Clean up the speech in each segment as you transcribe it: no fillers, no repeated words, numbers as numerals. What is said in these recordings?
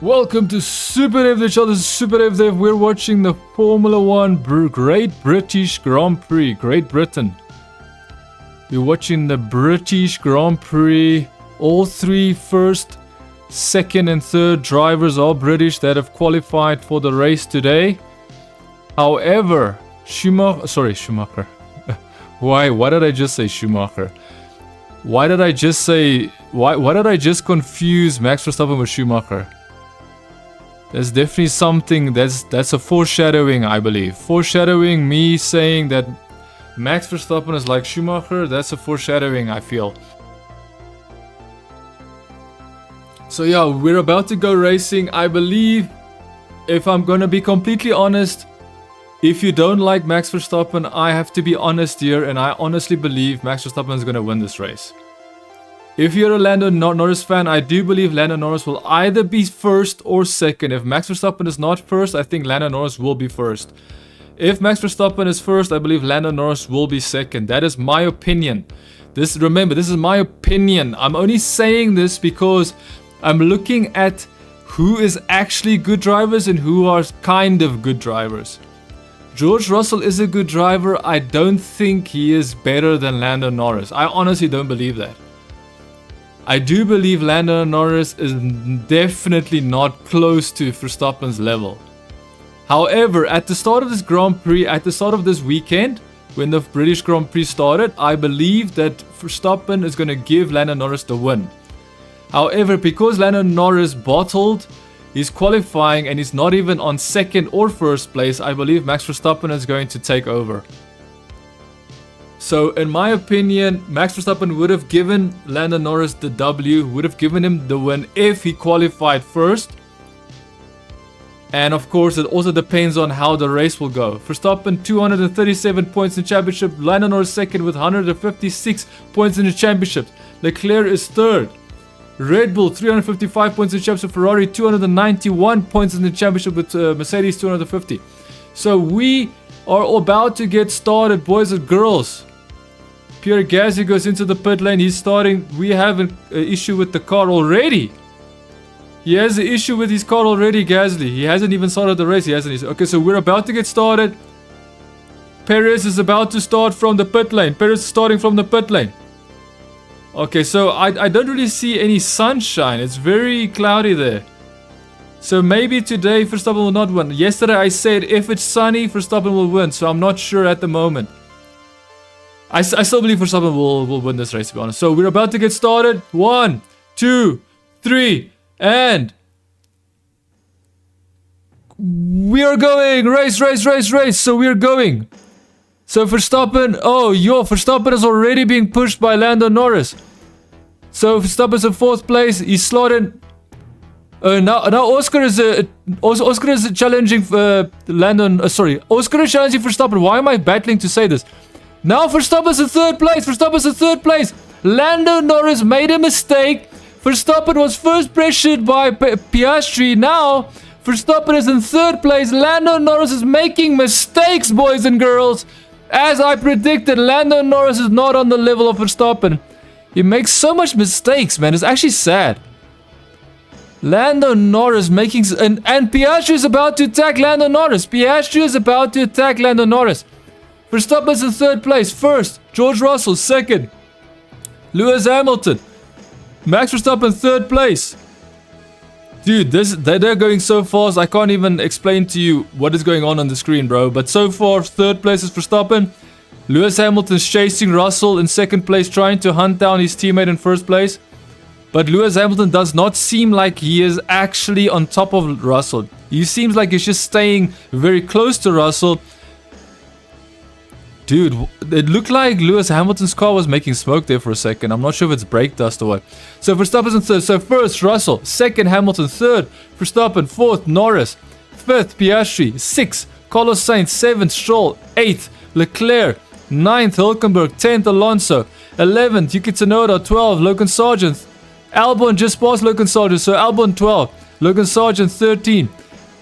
Welcome to SuperDavedevYT. This is SuperDavedev. We're watching the Formula 1 Great British Grand Prix, Great Britain. We're watching the British Grand Prix. All three first, second and third drivers are British that have qualified for the race today. However, Schumacher. Why did I just say Schumacher? Why did I just confuse Max Verstappen with Schumacher? There's definitely something that's a foreshadowing, I believe. Foreshadowing me saying that Max Verstappen is like Schumacher, that's a foreshadowing, I feel. So yeah, we're about to go racing. I believe, if I'm gonna be completely honest, if you don't like Max Verstappen, I have to be honest here, and I honestly believe Max Verstappen is gonna win this race. If you're a Lando Norris fan, I do believe Lando Norris will either be first or second. If Max Verstappen is not first, I think Lando Norris will be first. If Max Verstappen is first, I believe Lando Norris will be second. That is my opinion. Remember, this is my opinion. I'm only saying this because I'm looking at who is actually good drivers and who are kind of good drivers. George Russell is a good driver. I don't think he is better than Lando Norris. I honestly don't believe that. I do believe Lando Norris is definitely not close to Verstappen's level. However, at the start of this Grand Prix, at the start of this weekend, when the British Grand Prix started, I believe that Verstappen is going to give Lando Norris the win. However, because Lando Norris bottled his qualifying and he's not even on second or first place, I believe Max Verstappen is going to take over. So, in my opinion, Max Verstappen would have given Lando Norris the W, would have given him the win if he qualified first. And of course, it also depends on how the race will go. Verstappen, 237 points in the championship. Lando Norris second with 156 points in the championship. Leclerc is third. Red Bull, 355 points in the championship. Ferrari, 291 points in the championship with Mercedes, 250. So, we are about to get started, boys and girls. Pierre Gasly goes into the pit lane. He's starting. We have an issue with the car already. He has an issue with his car already, Gasly. He hasn't even started the race. Okay, so we're about to get started. Perez is about to start from the pit lane. Perez is starting from the pit lane. Okay, so I don't really see any sunshine. It's very cloudy there. So maybe today Verstappen will not win. Yesterday I said if it's sunny, Verstappen will win. So I'm not sure at the moment. I still believe Verstappen will win this race, to be honest. So we're about to get started. 1, 2, 3, and we are going. Race. So we are going. So Verstappen, Verstappen is already being pushed by Lando Norris. So Verstappen's in fourth place. He's slotted. Now Oscar is challenging Oscar is challenging Verstappen. Why am I battling to say this? Now Verstappen's in third place. Lando Norris made a mistake. Verstappen was first pressured by Piastri. Now Verstappen is in third place. Lando Norris is making mistakes, boys and girls. As I predicted, Lando Norris is not on the level of Verstappen. He makes so much mistakes, man. It's actually sad. Lando Norris making... And Piastri is about to attack Lando Norris. Verstappen's in third place. First, George Russell. Second, Lewis Hamilton. Max Verstappen, third place. Dude, they're going so fast, I can't even explain to you what is going on the screen, bro. But so far, third place is Verstappen. Lewis Hamilton's chasing Russell in second place, trying to hunt down his teammate in first place. But Lewis Hamilton does not seem like he is actually on top of Russell. He seems like he's just staying very close to Russell. Dude, it looked like Lewis Hamilton's car was making smoke there for a second. I'm not sure if it's brake dust or what. So Verstappen's in third. So first, Russell. Second, Hamilton. Third, Verstappen. Fourth, Norris. Fifth, Piastri. Sixth, Carlos Sainz. Seventh, Stroll. Eighth, Leclerc. Ninth, Hülkenberg. 10th, Alonso. 11th, Yuki Tsunoda. 12th, Logan Sargent. Albon just passed Logan Sargent. So Albon 12. Logan Sargent 13.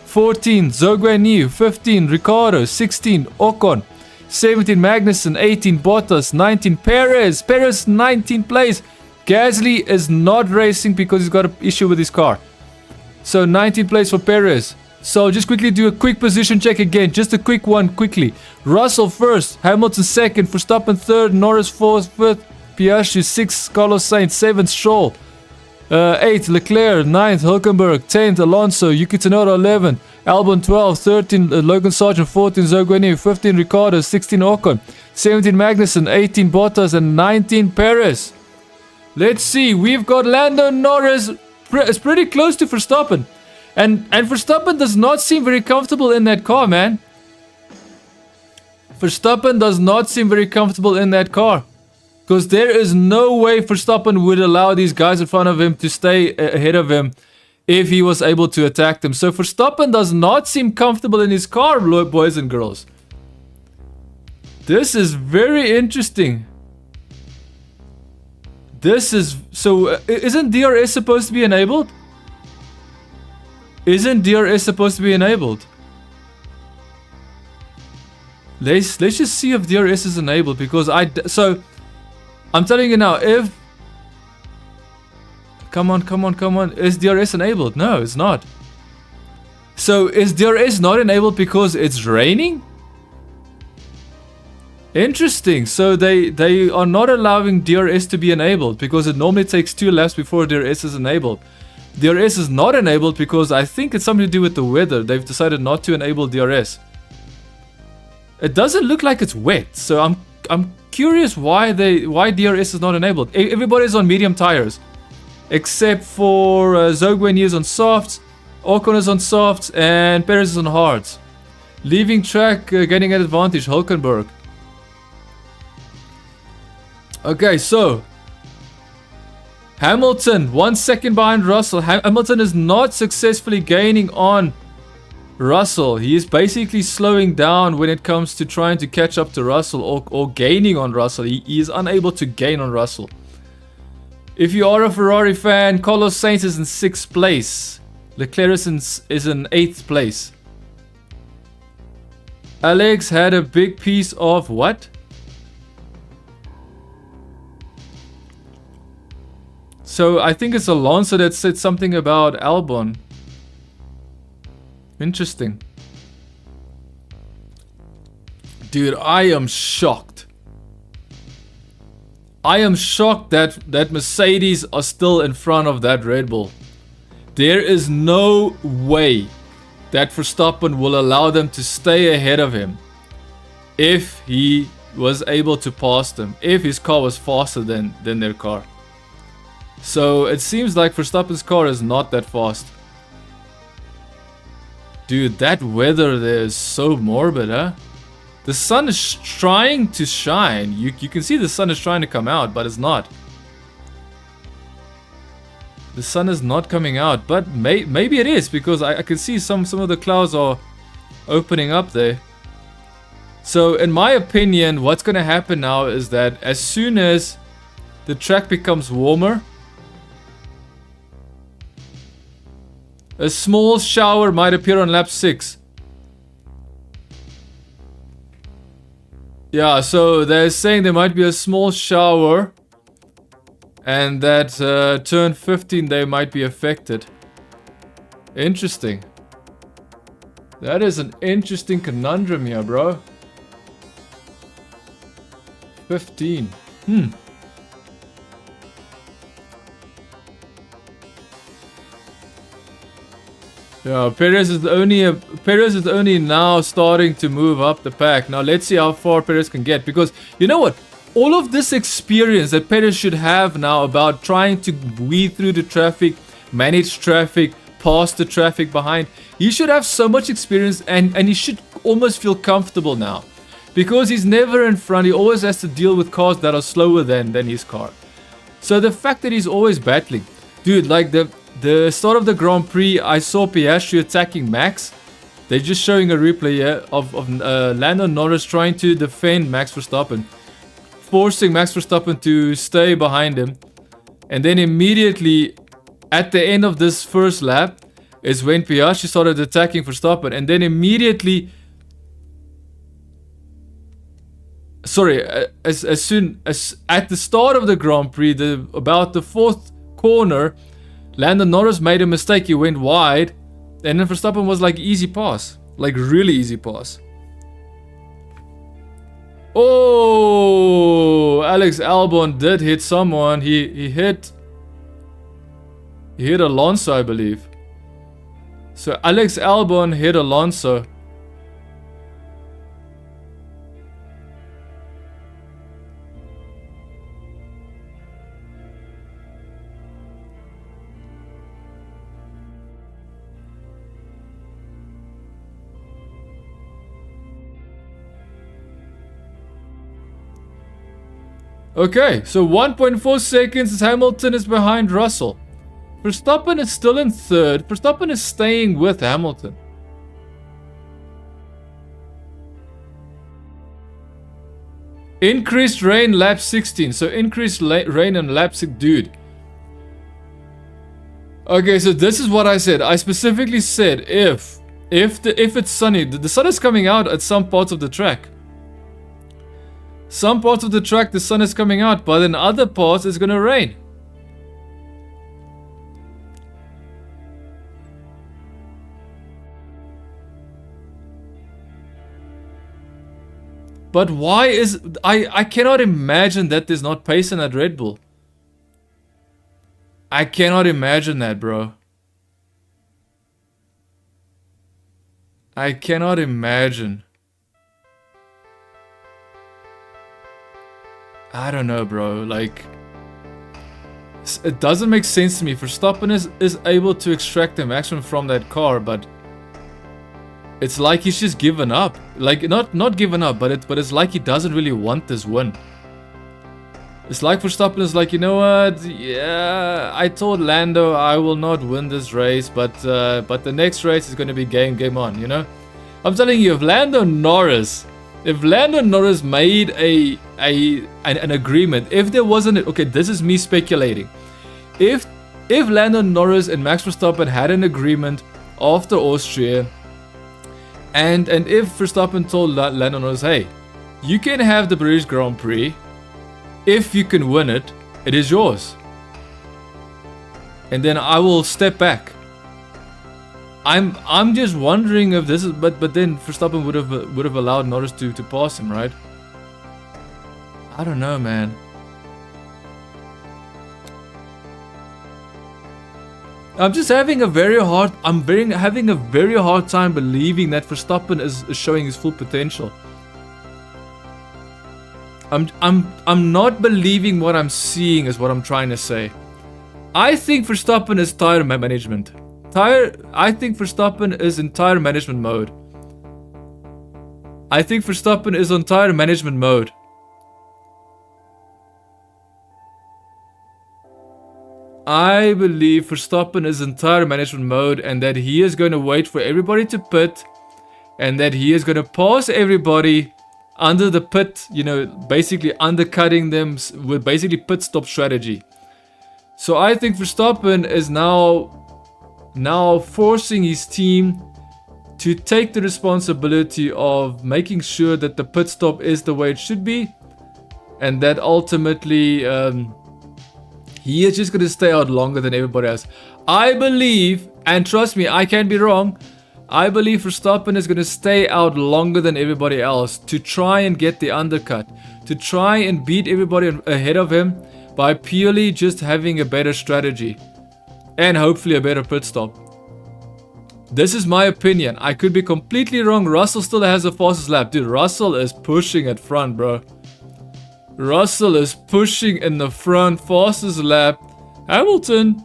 14, Zhou Guanyu. 15, Ricciardo. 16, Ocon. 17, Magnussen. 18, Bottas. 19, Perez. 19th place. Gasly is not racing because he's got an issue with his car. So 19th place for Perez. So just quickly do a quick position check again. Just a quick one quickly. Russell first, Hamilton second, Verstappen third, Norris fourth, fifth, Piastri sixth, Carlos Sainz seventh, Stroll 8th, Leclerc 9th, Hülkenberg 10th, Alonso, Yuki Tsunoda 11th, Albon 12th, 13th, Logan Sargent 14th, Zhou 15th, Ricciardo 16th, Ocon 17th, Magnussen 18th, Bottas and 19th, Perez. Let's see, we've got Lando Norris. It's pretty close to Verstappen. And Verstappen does not seem very comfortable in that car, man. Verstappen does not seem very comfortable in that car. Because there is no way Verstappen would allow these guys in front of him to stay ahead of him if he was able to attack them. So Verstappen does not seem comfortable in his car, boys and girls. This is very interesting. This is... So, isn't DRS supposed to be enabled? Isn't DRS supposed to be enabled? Let's just see if DRS is enabled, because so I'm telling you now, if come on, is DRS enabled? No, it's not. So is DRS not enabled because it's raining? Interesting. So they are not allowing DRS to be enabled because it normally takes 2 laps before DRS is enabled. DRS is not enabled because I think it's something to do with the weather. They've decided not to enable DRS. It doesn't look like it's wet, so I'm curious why DRS is not enabled. Everybody's on medium tires, except for Zhou Guanyu is on softs, Ocon is on softs, and Perez is on hards. Leaving track, getting an advantage, Hülkenberg. Okay, so Hamilton 1 second behind Russell. Hamilton is not successfully gaining on Russell. He is basically slowing down when it comes to trying to catch up to Russell or gaining on Russell. He is unable to gain on Russell. If you are a Ferrari fan, Carlos Sainz is in 6th place. Leclerc is in 8th place. Alex had a big piece of what? So I think it's Alonso that said something about Albon. Interesting. Dude, I am shocked. I am shocked that Mercedes are still in front of that Red Bull. There is no way that Verstappen will allow them to stay ahead of him if he was able to pass them, if his car was faster than their car. So it seems like Verstappen's car is not that fast. Dude, that weather there is so morbid, huh? The sun is trying to shine. You can see the sun is trying to come out, but it's not. The sun is not coming out, but maybe it is, because I can see some of the clouds are opening up there. So in my opinion, what's going to happen now is that as soon as the track becomes warmer, a small shower might appear on lap 6. Yeah, so they're saying there might be a small shower, and that turn 15 they might be affected. Interesting. That is an interesting conundrum here, bro. 15. Yeah, Perez is only now starting to move up the pack. Now let's see how far Perez can get, because you know what? All of this experience that Perez should have now about trying to weed through the traffic, manage traffic, pass the traffic behind, he should have so much experience, and he should almost feel comfortable now. Because he's never in front, he always has to deal with cars that are slower than his car. So the fact that he's always battling, dude, like the start of the Grand Prix, I saw Piastri attacking Max. They're just showing a replay here of Lando Norris trying to defend Max Verstappen, forcing Max Verstappen to stay behind him. And then immediately at the end of this first lap is when Piastri started attacking Verstappen. And then immediately, sorry, as soon as at the start of the Grand Prix, about the 4th corner, Lando Norris made a mistake. He went wide. And then Verstappen was like easy pass. Like really easy pass. Oh, Alex Albon did hit someone. He hit Alonso, I believe. So Alex Albon hit Alonso. Okay, so 1.4 seconds as Hamilton is behind Russell. Verstappen is still in third. Verstappen is staying with Hamilton. Increased rain lap 16. So increased rain in lap 6. Dude. Okay, so this is what I said. I specifically said if it's sunny, the sun is coming out at some parts of the track. Some parts of the track the sun is coming out, but in other parts it's gonna rain. But why is... I cannot imagine that there's not pace in that Red Bull. I cannot imagine that, bro. I cannot imagine. I don't know, bro. Like, it doesn't make sense to me. Verstappen is able to extract the maximum from that car, but it's like he's just given up. Like, not given up, but it's like he doesn't really want this win. It's like Verstappen is like, you know what? Yeah, I told Lando I will not win this race, but the next race is going to be game on, you know? I'm telling you, if Lando Norris made an agreement, if there wasn't, okay, this is me speculating. If Lando Norris and Max Verstappen had an agreement after Austria, and if Verstappen told Lando Norris, hey, you can have the British Grand Prix, if you can win it, it is yours. And then I will step back. I'm just wondering if this is, but then Verstappen would have allowed Norris to pass him, right? I don't know, man. I'm just having a very hard time believing that Verstappen is showing his full potential. I'm not believing what I'm seeing, is what I'm trying to say. I think Verstappen is tire management. I think Verstappen is in tire management mode. I think Verstappen is on tire management mode. I believe Verstappen is in tire management mode, and that he is going to wait for everybody to pit, and that he is going to pass everybody under the pit, you know, basically undercutting them with basically pit stop strategy. So I think Verstappen is now forcing his team to take the responsibility of making sure that the pit stop is the way it should be, and that ultimately he is just going to stay out longer than everybody else. I believe, and trust me, I can be wrong, I believe Verstappen is going to stay out longer than everybody else to try and get the undercut, to try and beat everybody ahead of him by purely just having a better strategy and hopefully a better pit stop. This is my opinion. I could be completely wrong. Russell still has the fastest lap. Dude, Russell is pushing at front, bro. Russell is pushing in the front, fastest lap. Hamilton.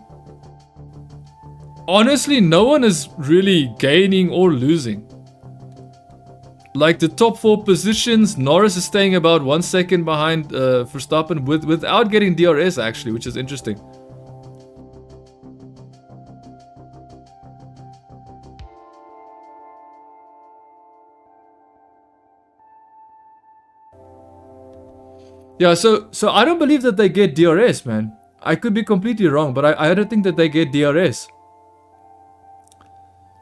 Honestly, no one is really gaining or losing. Like the top 4 positions, Norris is staying about 1 second behind Verstappen without getting DRS actually, which is interesting. Yeah, so I don't believe that they get DRS, man. I could be completely wrong, but I don't think that they get DRS.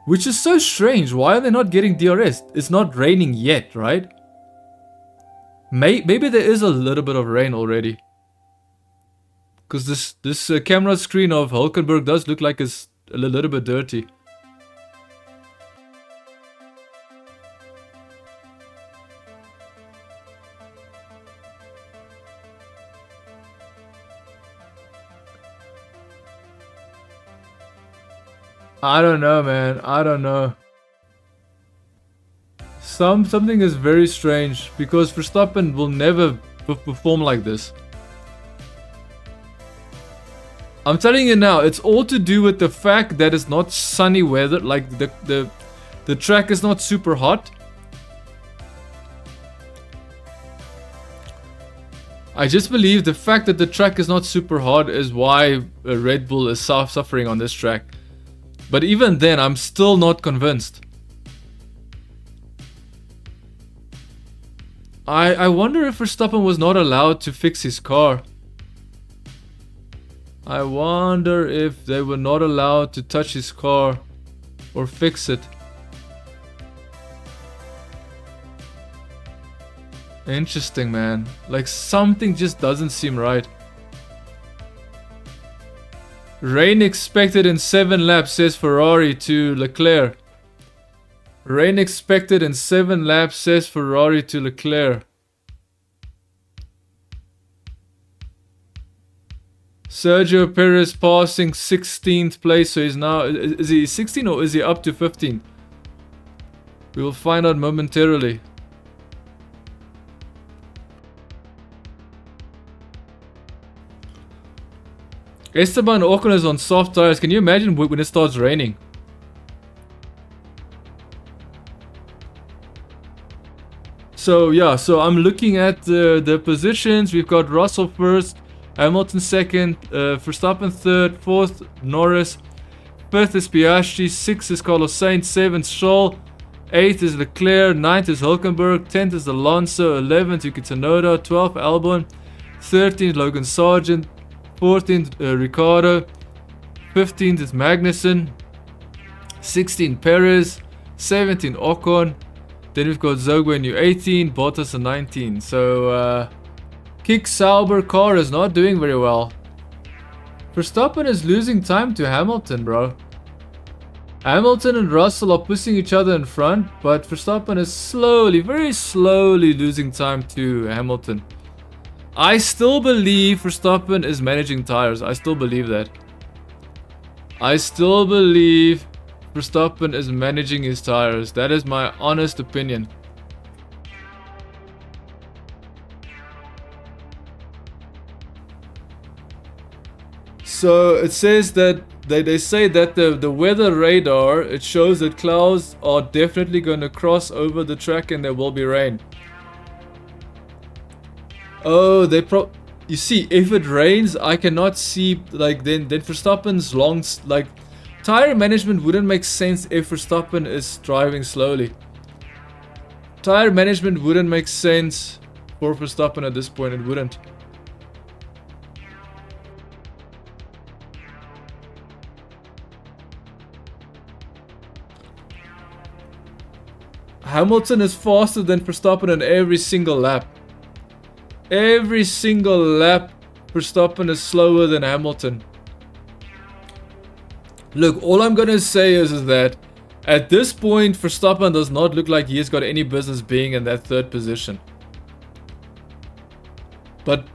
Which is so strange. Why are they not getting DRS? It's not raining yet, right? Maybe there is a little bit of rain already. Because this camera screen of Hulkenberg does look like it's a little bit dirty. I don't know, man. I don't know. Something is very strange because Verstappen will never perform like this. I'm telling you now, it's all to do with the fact that it's not sunny weather. Like the track is not super hot. I just believe the fact that the track is not super hot is why Red Bull is suffering on this track. But even then, I'm still not convinced. I wonder if Verstappen was not allowed to fix his car. I wonder if they were not allowed to touch his car or fix it. Interesting, man. Like something just doesn't seem right. Rain expected in 7 laps, says Ferrari to Leclerc. Rain expected in 7 laps, says Ferrari to Leclerc. Sergio Perez passing 16th place, so he's now... Is he 16 or is he up to 15? We will find out momentarily. Esteban Ocon is on soft tires. Can you imagine when it starts raining? So yeah, so I'm looking at the positions. We've got Russell first, Hamilton second, Verstappen third, fourth Norris, fifth is Piastri, sixth is Carlos Sainz, seventh Stroll, eighth is Leclerc, ninth is Hulkenberg, 10th is Alonso, 11th Yuki Tsunoda, 12th Albon, 13th Logan Sargent, 14th Ricciardo, 15th is Magnussen, 16th Perez, 17th Ocon, then we've got Zoguen 18, Bottas 19. So Kick Sauber car is not doing very well. Verstappen is losing time to Hamilton, bro. Hamilton and Russell are pushing each other in front, but Verstappen is slowly, very slowly losing time to Hamilton. I still believe Verstappen is managing tires. I still believe that. I still believe Verstappen is managing his tires. That is my honest opinion. So it says that they say that the weather radar, it shows that clouds are definitely going to cross over the track and there will be rain. Oh, you see, if it rains, I cannot see, like, then Verstappen's tire management wouldn't make sense if Verstappen is driving slowly. Tire management wouldn't make sense for Verstappen at this point, it wouldn't. Hamilton is faster than Verstappen on every single lap. Every single lap, Verstappen is slower than Hamilton. Look, all I'm gonna say is that at this point, Verstappen does not look like he has got any business being in that third position. But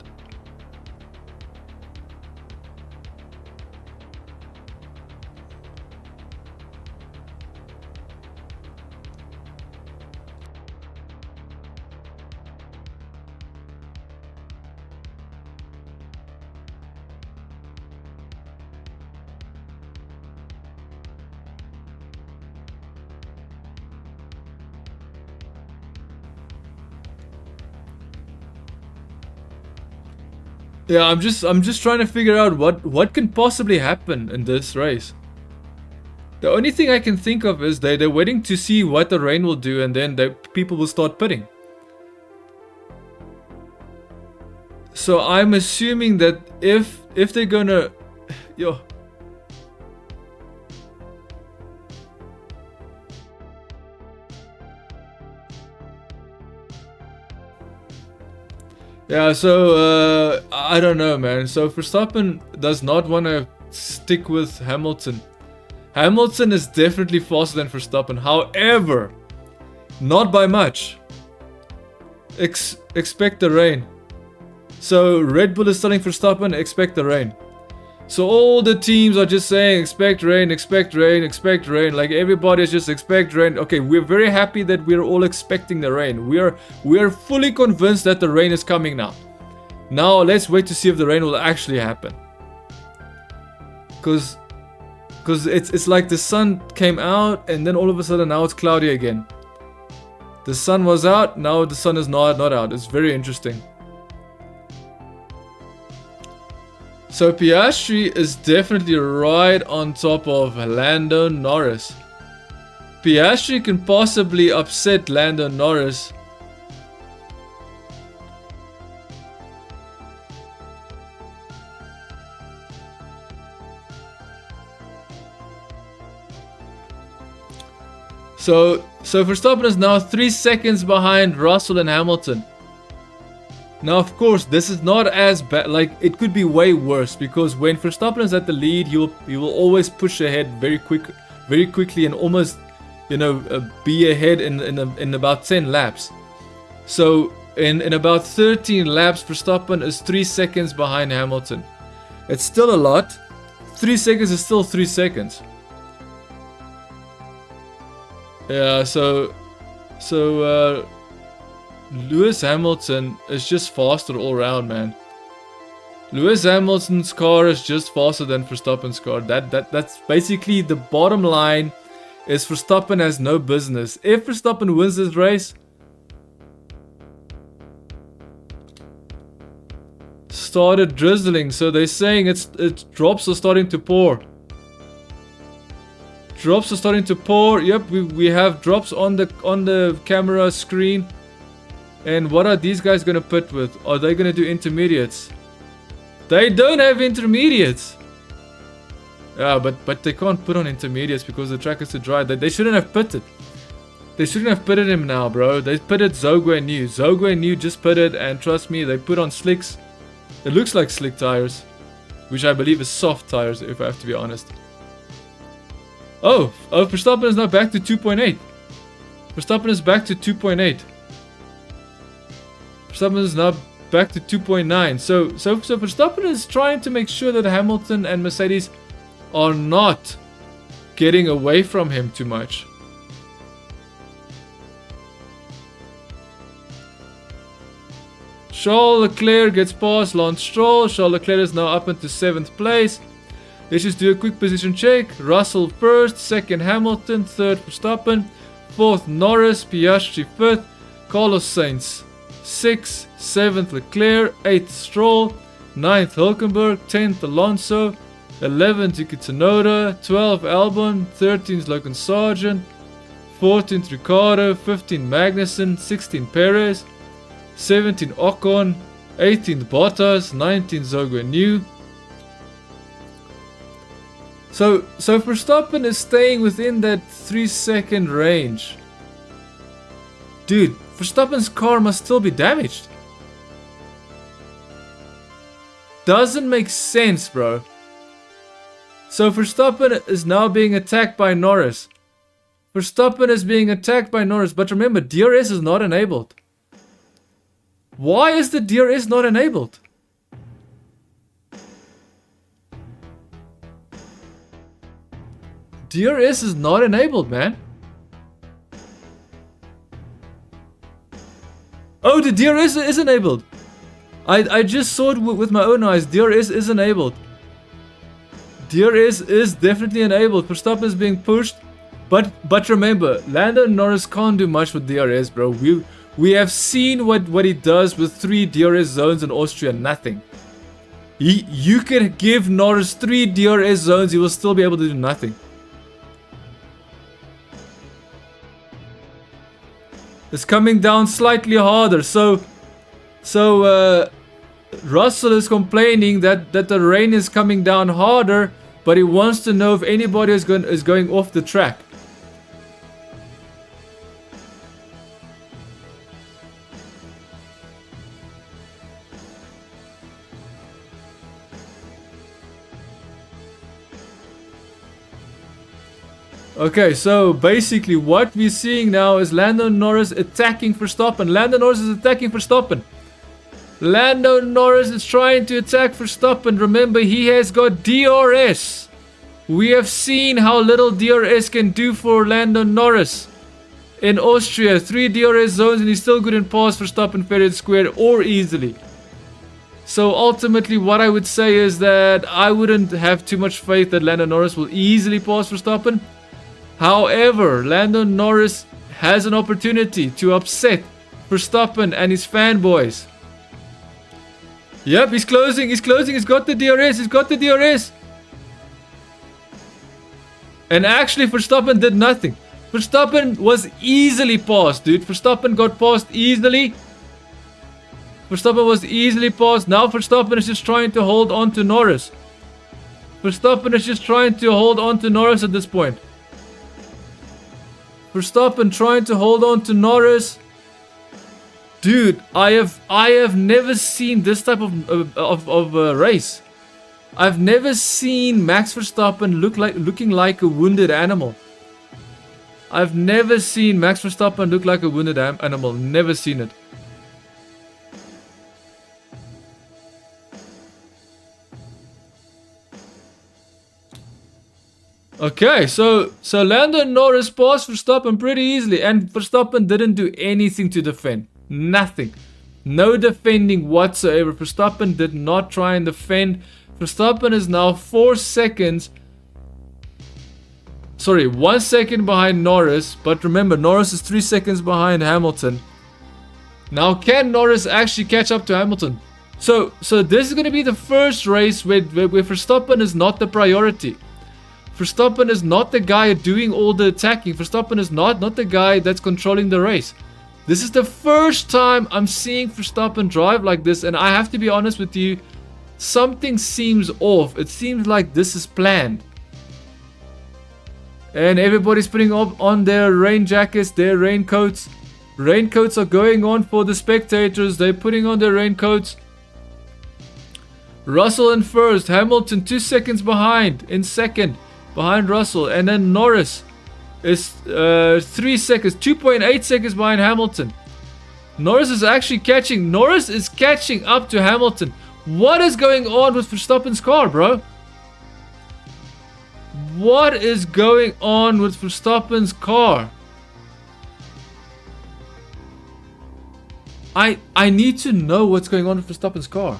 yeah, I'm just trying to figure out what can possibly happen in this race. The only thing I can think of is they're waiting to see what the rain will do, and then people will start pitting. So I'm assuming that if they're gonna, yo. Yeah, so I don't know, man. So Verstappen does not want to stick with Hamilton. Hamilton is definitely faster than Verstappen. However, not by much. Expect the rain. So Red Bull is telling Verstappen, expect the rain. So all the teams are just saying, expect rain, expect rain, expect rain. Like everybody is just expect rain. Okay, we're very happy that we're all expecting the rain. We are fully convinced that the rain is coming now. Now let's wait to see if the rain will actually happen. Cause it's like the sun came out and then all of a sudden now it's cloudy again. The sun was out, now the sun is not out. It's very interesting. So Piastri is definitely right on top of Lando Norris. Piastri can possibly upset Lando Norris. So Verstappen is now 3 seconds behind Russell and Hamilton. Now, of course, this is not as bad. Like, it could be way worse because when Verstappen is at the lead, he will always push ahead very quickly, and almost, be ahead in about 10 laps. So in about 13 laps, Verstappen is 3 seconds behind Hamilton. It's still a lot. 3 seconds is still 3 seconds. Yeah. So Lewis Hamilton is just faster all around, man. Lewis Hamilton's car is just faster than Verstappen's car. That's basically the bottom line. Is Verstappen has no business. If Verstappen wins this race, started drizzling. So they're saying it's drops are starting to pour. Drops are starting to pour. Yep, we have drops on the camera screen. And what are these guys going to pit with? Are they going to do intermediates? They don't have intermediates. Yeah, but they can't put on intermediates because the track is too dry. They shouldn't have pitted. They shouldn't have pitted him now, bro. They pitted Zhou New. Zhou New just pitted, and trust me, they put on slicks. It looks like slick tires, which I believe is soft tires, if I have to be honest. Oh, Verstappen is now back to 2.8. Verstappen is back to 2.8. Verstappen is now back to 2.9. So Verstappen is trying to make sure that Hamilton and Mercedes are not getting away from him too much. Charles Leclerc gets past Lance Stroll. Charles Leclerc is now up into 7th place. Let's just do a quick position check. Russell first, second Hamilton, third Verstappen, fourth Norris, Piastri fifth, Carlos Sainz 6th, 7th Leclerc, 8th Stroll, 9th Hülkenberg, 10th Alonso, 11th Yuki Tsunoda, 12th Albon, 13th Logan Sargent, 14th Ricciardo, 15th Magnussen, 16th Perez, 17th Ocon, 18th Bottas, 19th Zhou New. So Verstappen is staying within that 3-second range. Dude, Verstappen's car must still be damaged. Doesn't make sense, bro. So Verstappen is now being attacked by Norris. Verstappen is being attacked by Norris, but remember, DRS is not enabled. Why is the DRS not enabled? DRS is not enabled, man. Oh, the DRS is enabled. I just saw it with my own eyes. DRS is enabled. DRS is definitely enabled. Verstappen is being pushed. But remember, Lando Norris can't do much with DRS, bro. We have seen what he does with 3 DRS zones in Austria. Nothing. You can give Norris 3 DRS zones. He will still be able to do nothing. It's coming down slightly harder. So Russell is complaining that the rain is coming down harder, but he wants to know if anybody is going off the track. Okay, so basically what we're seeing now is Lando Norris attacking Verstappen. Lando Norris is attacking Verstappen. Lando Norris is trying to attack Verstappen. Remember, he has got DRS. We have seen how little DRS can do for Lando Norris. In Austria, 3 DRS zones and he's still good in pass Verstappen fair and square or easily. So ultimately what I would say is that I wouldn't have too much faith that Lando Norris will easily pass Verstappen. However, Lando Norris has an opportunity to upset Verstappen and his fanboys. Yep, he's closing, he's got the DRS, And actually Verstappen did nothing. Verstappen was easily passed, dude. Verstappen got passed easily. Verstappen was easily passed. Now Verstappen is just trying to hold on to Norris. Verstappen is just trying to hold on to Norris at this point. Verstappen trying to hold on to Norris. Dude, I have never seen this type of race. I've never seen Max Verstappen looking like a wounded animal. I've never seen Max Verstappen look like a wounded animal. Never seen it. Okay, so Lando Norris passed Verstappen pretty easily, and Verstappen didn't do anything to defend. Nothing. No defending whatsoever. Verstappen did not try and defend. Verstappen is now 4 seconds. Sorry, 1 second behind Norris. But remember, Norris is 3 seconds behind Hamilton. Now, can Norris actually catch up to Hamilton? So this is going to be the first race where Verstappen is not the priority. Verstappen is not the guy doing all the attacking. Verstappen is not the guy that's controlling the race. This is the first time I'm seeing Verstappen drive like this, and I have to be honest with you, something seems off. It seems like this is planned. And everybody's putting on their rain jackets, their raincoats. Raincoats are going on for the spectators. They're putting on their raincoats. Russell in first. Hamilton 2 seconds behind in second. Behind Russell. And then Norris is 3 seconds. 2.8 seconds behind Hamilton. Norris is actually catching. Norris is catching up to Hamilton. What is going on with Verstappen's car, bro? What is going on with Verstappen's car? I need to know what's going on with Verstappen's car.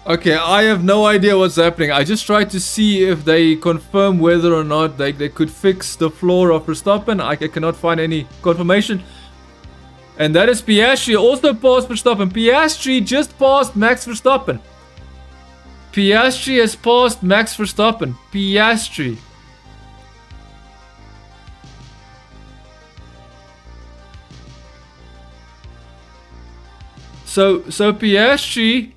Okay, I have no idea what's happening. I just tried to see if they confirm whether or not they could fix the floor of Verstappen. I cannot find any confirmation. And that is Piastri also passed Verstappen. Piastri just passed Max Verstappen. Piastri has passed Max Verstappen. Piastri. So Piastri...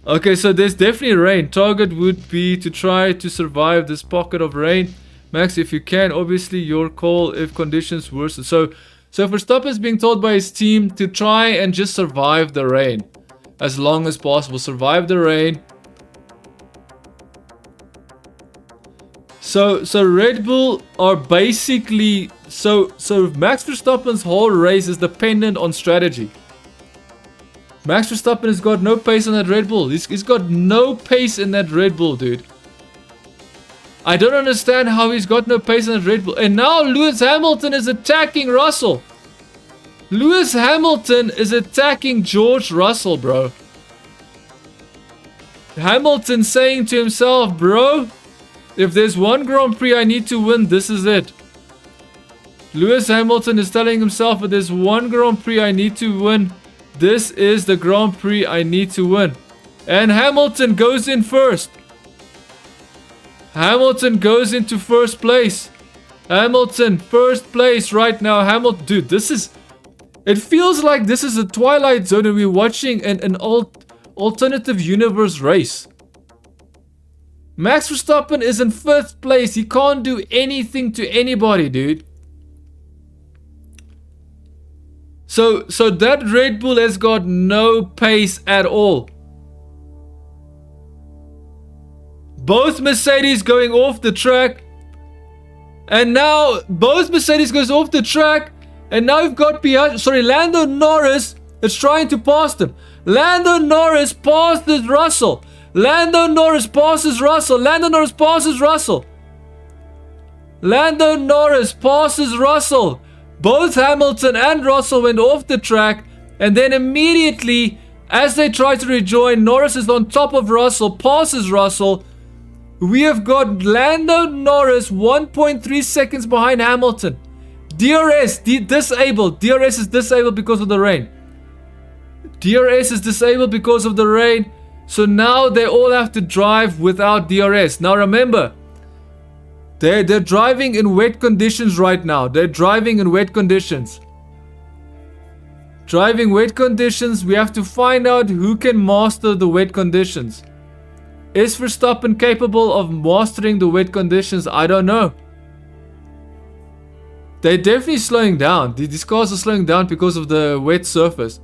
Okay, so there's definitely rain. Target would be to try to survive this pocket of rain. Max, if you can, obviously your call if conditions worsen. So Verstappen is being told by his team to try and just survive the rain. As long as possible. Survive the rain. So Red Bull are basically... So Max Verstappen's whole race is dependent on strategy. Max Verstappen has got no pace on that Red Bull. He's got no pace in that Red Bull, dude. I don't understand how he's got no pace on that Red Bull. And now Lewis Hamilton is attacking Russell. Lewis Hamilton is attacking George Russell, bro. Hamilton saying to himself, bro, if there's one Grand Prix I need to win, this is it. Lewis Hamilton is telling himself, if there's one Grand Prix I need to win, this is the Grand Prix I need to win. And Hamilton goes in first. Hamilton goes into first place. Hamilton, first place right now. Hamilton, dude, this is... It feels like this is a Twilight Zone and we're watching an alternative universe race. Max Verstappen is in 5th place. He can't do anything to anybody, dude. So that Red Bull has got no pace at all. Both Mercedes going off the track. And now both Mercedes goes off the track. And now we've got Lando Norris is trying to pass them. Lando Norris passes Russell. Lando Norris passes Russell. Lando Norris passes Russell. Lando Norris passes Russell. Both Hamilton and Russell went off the track. And then immediately, as they try to rejoin, Norris is on top of Russell, passes Russell. We have got Lando Norris 1.3 seconds behind Hamilton. DRS disabled. DRS is disabled because of the rain. DRS is disabled because of the rain. So now they all have to drive without DRS. Now remember, they're driving in wet conditions right now. They're driving in wet conditions. Driving wet conditions. We have to find out who can master the wet conditions. Is Verstappen capable of mastering the wet conditions? I don't know. They're definitely slowing down. These cars are slowing down because of the wet surface.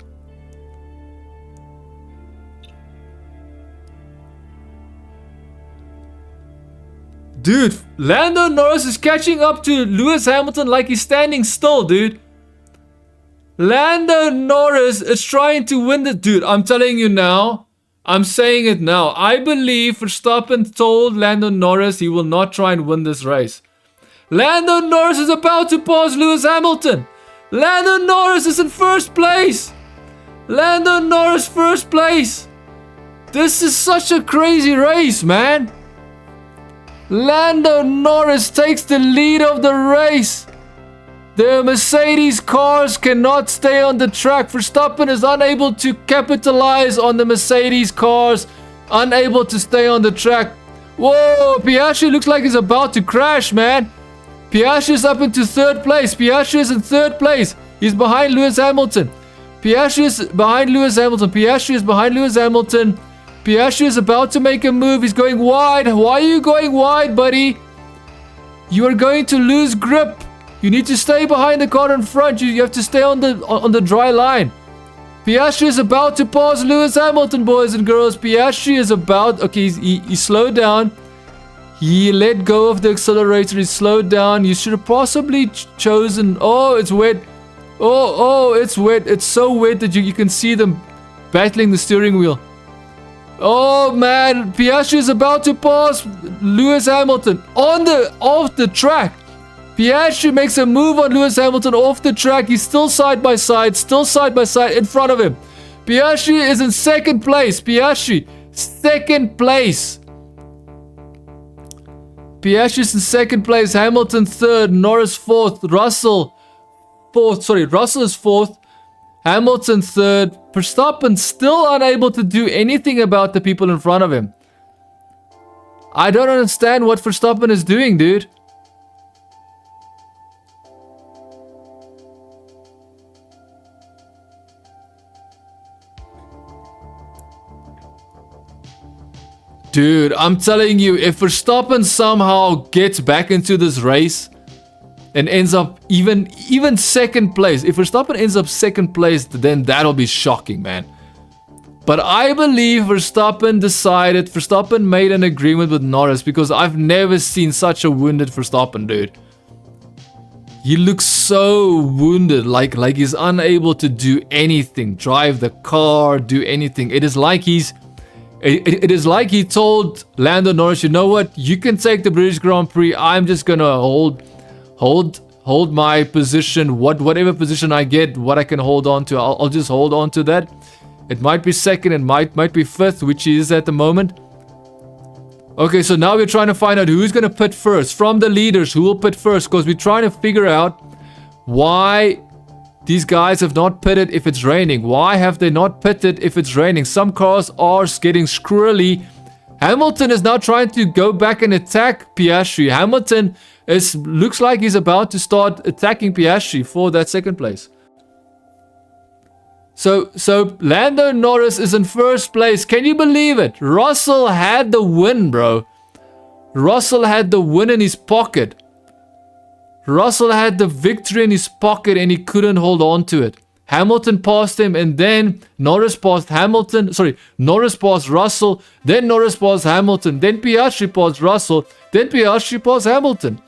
Dude, Lando Norris is catching up to Lewis Hamilton like he's standing still, dude. Lando Norris is trying to win the... Dude, I'm telling you now. I'm saying it now. I believe Verstappen told Lando Norris he will not try and win this race. Lando Norris is about to pass Lewis Hamilton. Lando Norris is in first place. Lando Norris first place. This is such a crazy race, man. Lando Norris takes the lead of the race. The Mercedes cars cannot stay on the track. Verstappen is unable to capitalize on the Mercedes cars. Unable to stay on the track. Whoa, Piastri looks like he's about to crash, man. Piastri is up into 3rd place. Piastri is in 3rd place. He's behind Lewis Hamilton. Piastri is behind Lewis Hamilton. Piastri is behind Lewis Hamilton. Piastri is about to make a move. He's going wide. Why are you going wide, buddy? You are going to lose grip. You need to stay behind the car in front. You have to stay on the dry line. Piastri is about to pass Lewis Hamilton, boys and girls. Piastri is about... Okay, he slowed down. He let go of the accelerator. He slowed down. You should have possibly chosen... Oh, it's wet. Oh, it's wet. It's so wet that you can see them battling the steering wheel. Oh, man. Piastri is about to pass Lewis Hamilton off the track. Piastri makes a move on Lewis Hamilton off the track. He's still side by side in front of him. Piastri is in 2nd place. Piastri, 2nd place. Piastri is in 2nd place. Hamilton 3rd. Norris 4th. Russell 4th. Sorry, Russell is 4th. Hamilton 3rd. Verstappen still unable to do anything about the people in front of him. I don't understand what Verstappen is doing, dude. Dude, I'm telling you, if Verstappen somehow gets back into this race and ends up even 2nd place, if Verstappen ends up 2nd place, then that'll be shocking, man. But I believe Verstappen made an agreement with Norris, because I've never seen such a wounded Verstappen, dude. He looks so wounded, like he's unable to do anything, drive the car, do anything. It is like he told Lando Norris, you know what? You can take the British Grand Prix. I'm just gonna hold my position. Whatever position I get, what I can hold on to, I'll just hold on to that. It might be 2nd, it might be 5th, which he is at the moment. Okay, so now we're trying to find out who's going to pit first. From the leaders, who will pit first? Because we're trying to figure out why these guys have not pitted if it's raining. Why have they not pitted if it's raining? Some cars are getting squirrely. Hamilton is now trying to go back and attack Piastri. Hamilton looks like he's about to start attacking Piastri for that second place. So Lando Norris is in first place. Can you believe it? Russell had the win, bro. Russell had the win in his pocket. Russell had the victory in his pocket and he couldn't hold on to it. Hamilton passed him and then Norris passed Hamilton. Sorry, Norris passed Russell. Then Norris passed Hamilton. Then Piastri passed Russell. Then Piastri passed Hamilton.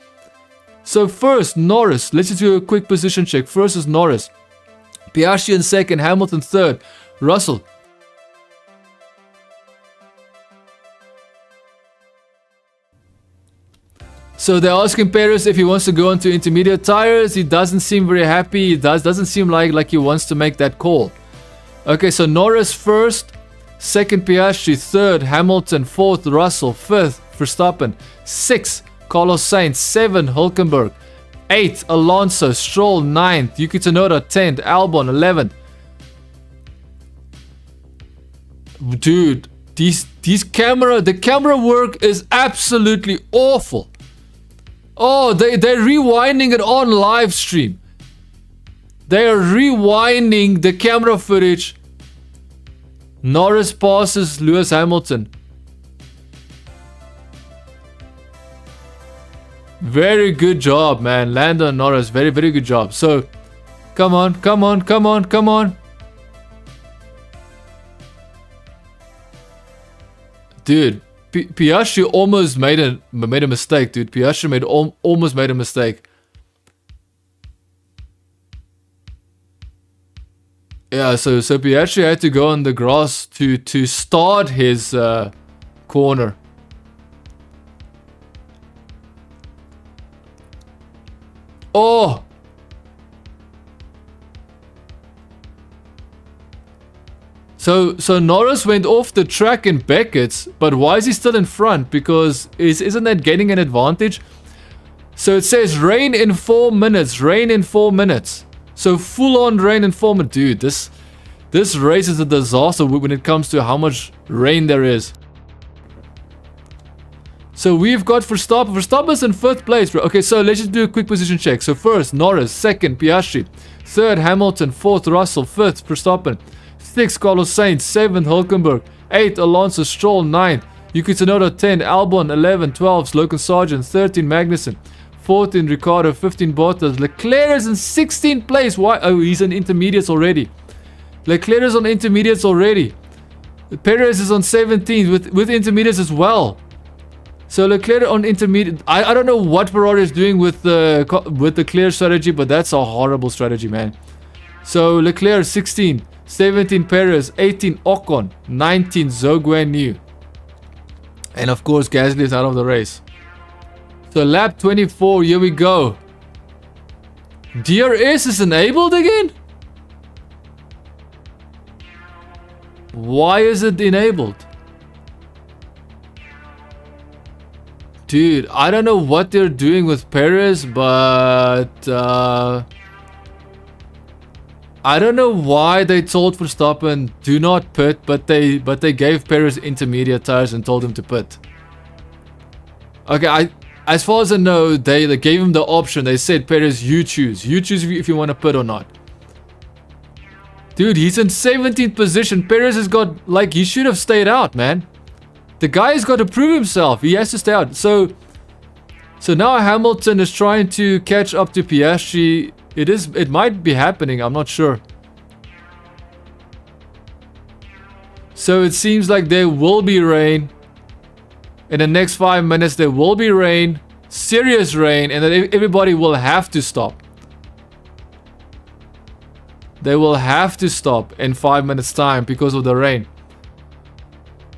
So first, Norris. Let's just do a quick position check. First is Norris. Piastri in second. Hamilton third. Russell. So they're asking Perez if he wants to go into intermediate tires. He doesn't seem very happy. He doesn't seem like he wants to make that call. Okay, so Norris first, second Piastri, third Hamilton, fourth Russell, fifth Verstappen, sixth Carlos Sainz, seventh Hülkenberg, eighth Alonso, Stroll, ninth Yuki Tsunoda, 10th Albon, 11th. Dude, the camera work is absolutely awful. Oh, they're rewinding it on live stream. They are rewinding the camera footage. Norris passes Lewis Hamilton. Very good job, man. Lando Norris, very, very good job. So, come on. Dude. Piastri almost made a mistake, dude. Piastri almost made a mistake. Yeah, so Piastri had to go on the grass to start his corner. Oh! So Norris went off the track in Beckett's, but why is he still in front? Because isn't that gaining an advantage? So it says rain in 4 minutes, rain in 4 minutes. So full on rain in 4 minutes. Dude, this race is a disaster when it comes to how much rain there is. So we've got Verstappen. Verstappen's in 5th place, bro. Okay, so let's just do a quick position check. So first, Norris. Second, Piastri. Third, Hamilton. Fourth, Russell. Fifth, Verstappen. 6th, Carlos Sainz. 7th, Hülkenberg. 8th, Alonso, Stroll. 9th, Yuki Tsunoda. 10, Albon. 11, 12, Logan Sargent. 13, Magnussen. 14, Ricciardo. 15, Bottas. Leclerc is in 16th place. Why? Oh, he's in intermediates already. Leclerc is on intermediates already. Perez is on 17th with intermediates as well. So Leclerc on intermediate. I don't know what Ferrari is doing with the clear strategy, but that's a horrible strategy, man. So Leclerc 16. 17 Perez, 18 Ocon, 19 Zhou Guanyu. And of course Gasly is out of the race. So lap 24, here we go. DRS is enabled again? Why is it enabled? Dude, I don't know what they're doing with Perez, but I don't know why they told Verstappen do not pit, but they gave Perez intermediate tires and told him to pit. Okay, as far as I know, they gave him the option. They said, Perez, you choose if you want to pit or not. Dude, he's in 17th position. Perez has got, he should have stayed out, man. The guy's got to prove himself. He has to stay out. So now Hamilton is trying to catch up to Piastri. It might be happening, I'm not sure. So it seems like there will be rain. In the next 5 minutes there will be rain. Serious rain, and then everybody will have to stop. They will have to stop in 5 minutes time because of the rain.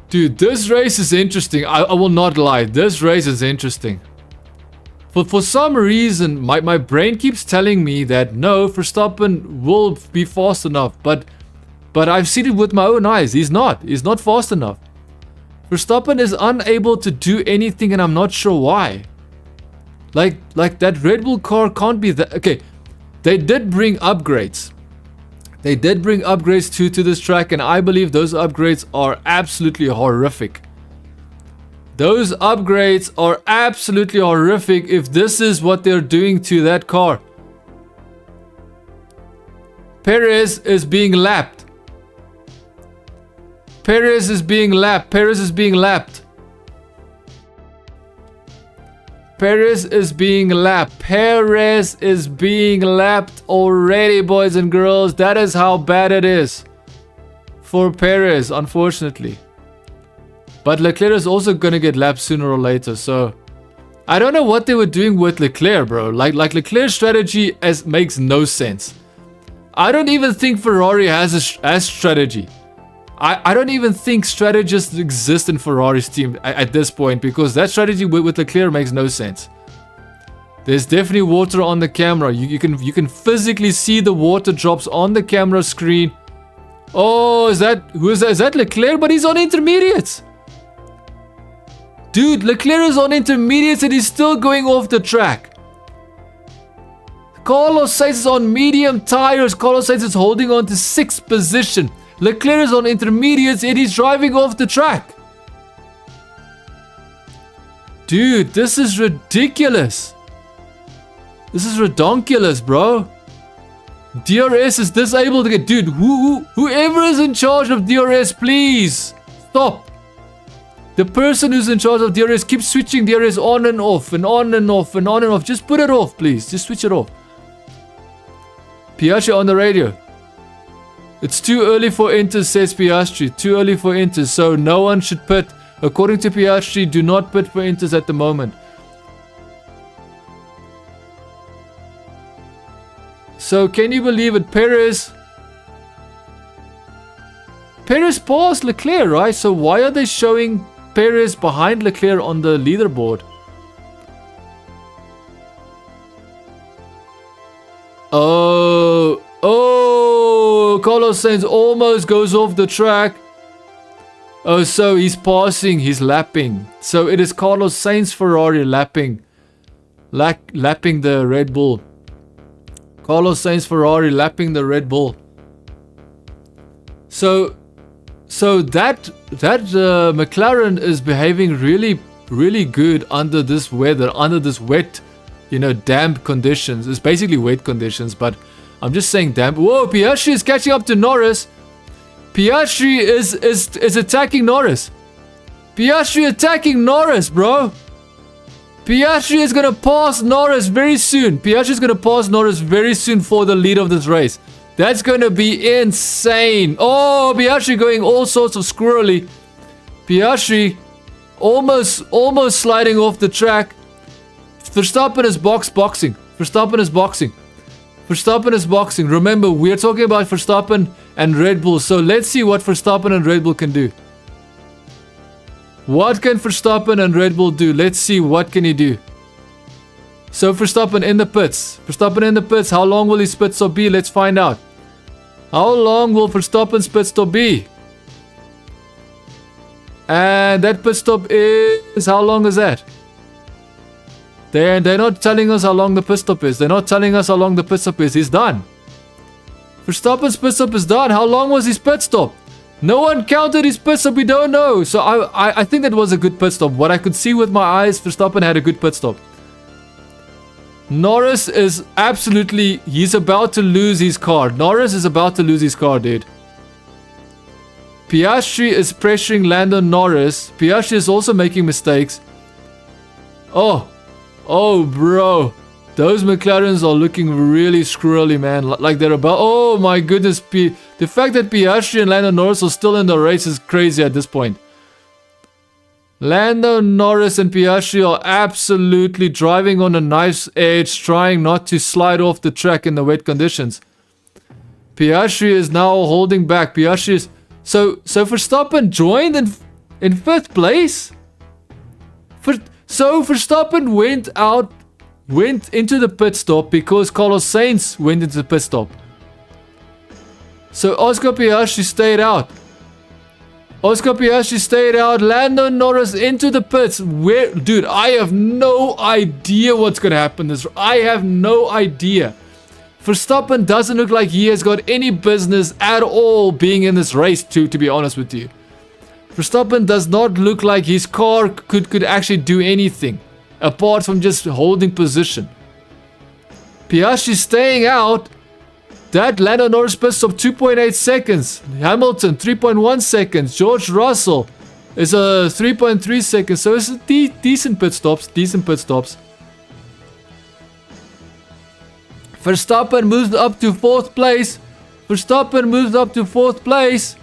Dude, this race is interesting. I will not lie. This race is interesting. For some reason, my brain keeps telling me that no, Verstappen will be fast enough. But I've seen it with my own eyes. He's not fast enough. Verstappen is unable to do anything, and I'm not sure why. Like that Red Bull car can't be that. Okay, they did bring upgrades. They did bring upgrades to this track, and I believe those upgrades are absolutely horrific. Those upgrades are absolutely horrific if this is what they're doing to that car. Perez is being lapped. Perez is being lapped. Perez is being lapped. Perez is being lapped. Perez is being lapped already, boys and girls. That is how bad it is for Perez, unfortunately. But Leclerc is also going to get lapped sooner or later. So I don't know what they were doing with Leclerc, bro. Like Leclerc's strategy makes no sense. I don't even think Ferrari has strategy. I don't even think strategists exist in Ferrari's team at this point, because that strategy with Leclerc makes no sense. There's definitely water on the camera. You can physically see the water drops on the camera screen. Oh, is that Is that Leclerc? But he's on intermediates. Dude, Leclerc is on intermediates and he's still going off the track. Carlos Sainz is on medium tires. Carlos Sainz is holding on to 6th position. Leclerc is on intermediates and he's driving off the track. Dude, this is ridiculous. This is redonkulous, bro. DRS is disabled again. Dude, whoever is in charge of DRS, please stop. The person who's in charge of DRS keeps switching DRS on and off and on and off and on and off. Just put it off, please. Just switch it off. Piastri on the radio. It's too early for Inters, says Piastri. Too early for Inters, so no one should pit. According to Piastri, do not pit for Inters at the moment. So can you believe it? Perez passed Leclerc, right? So why are they showing Perez behind Leclerc on the leaderboard? Oh, Carlos Sainz almost goes off the track. Oh, so he's passing, he's lapping. So it is Carlos Sainz Ferrari lapping the Red Bull. Carlos Sainz Ferrari lapping the Red Bull. So that McLaren is behaving really good under this weather, under this wet, damp conditions. It's basically wet conditions, but I'm just saying damp. Whoa, Piastri is catching up to Norris. Piastri is attacking Norris. Piastri attacking Norris, bro. Piastri is going to pass Norris very soon. Piastri is going to pass Norris very soon for the lead of this race. That's going to be insane. Oh, Piastri going all sorts of squirrely. Piastri almost sliding off the track. Verstappen is boxing. Verstappen is boxing. Verstappen is boxing. Remember, we are talking about Verstappen and Red Bull. So let's see what Verstappen and Red Bull can do. What can Verstappen and Red Bull do? Let's see, what can he do? So Verstappen in the pits. Verstappen in the pits. How long will his pit stop be? Let's find out. How long will Verstappen's pit stop be? And that pit stop is... How long is that? They're not telling us how long the pit stop is. They're not telling us how long the pit stop is. He's done. Verstappen's pit stop is done. How long was his pit stop? No one counted his pit stop. We don't know. So I think that was a good pit stop. What I could see with my eyes, Verstappen had a good pit stop. Norris is absolutely... He's about to lose his car. Norris is about to lose his car, dude. Piastri is pressuring Lando Norris. Piastri is also making mistakes. Oh, bro. Those McLarens are looking really squirrely, man. Like they're about... Oh, my goodness. The fact that Piastri and Lando Norris are still in the race is crazy at this point. Lando Norris and Piastri are absolutely driving on a nice edge, trying not to slide off the track in the wet conditions. Piastri is now holding back. Piastri is... So Verstappen joined in 5th place? So Verstappen went into the pit stop because Carlos Sainz went into the pit stop. So Oscar Piastri stayed out. Oscar Piastri stayed out. Lando Norris into the pits. Where, dude, I have no idea what's going to happen. I have no idea. Verstappen doesn't look like he has got any business at all being in this race, to be honest with you. Verstappen does not look like his car could actually do anything apart from just holding position. Piastri staying out. That Lando Norris pit stop 2.8 seconds. Hamilton 3.1 seconds. George Russell is a 3.3 seconds. So it's decent pit stops. Verstappen moves up to 4th place. Verstappen moves up to 4th place.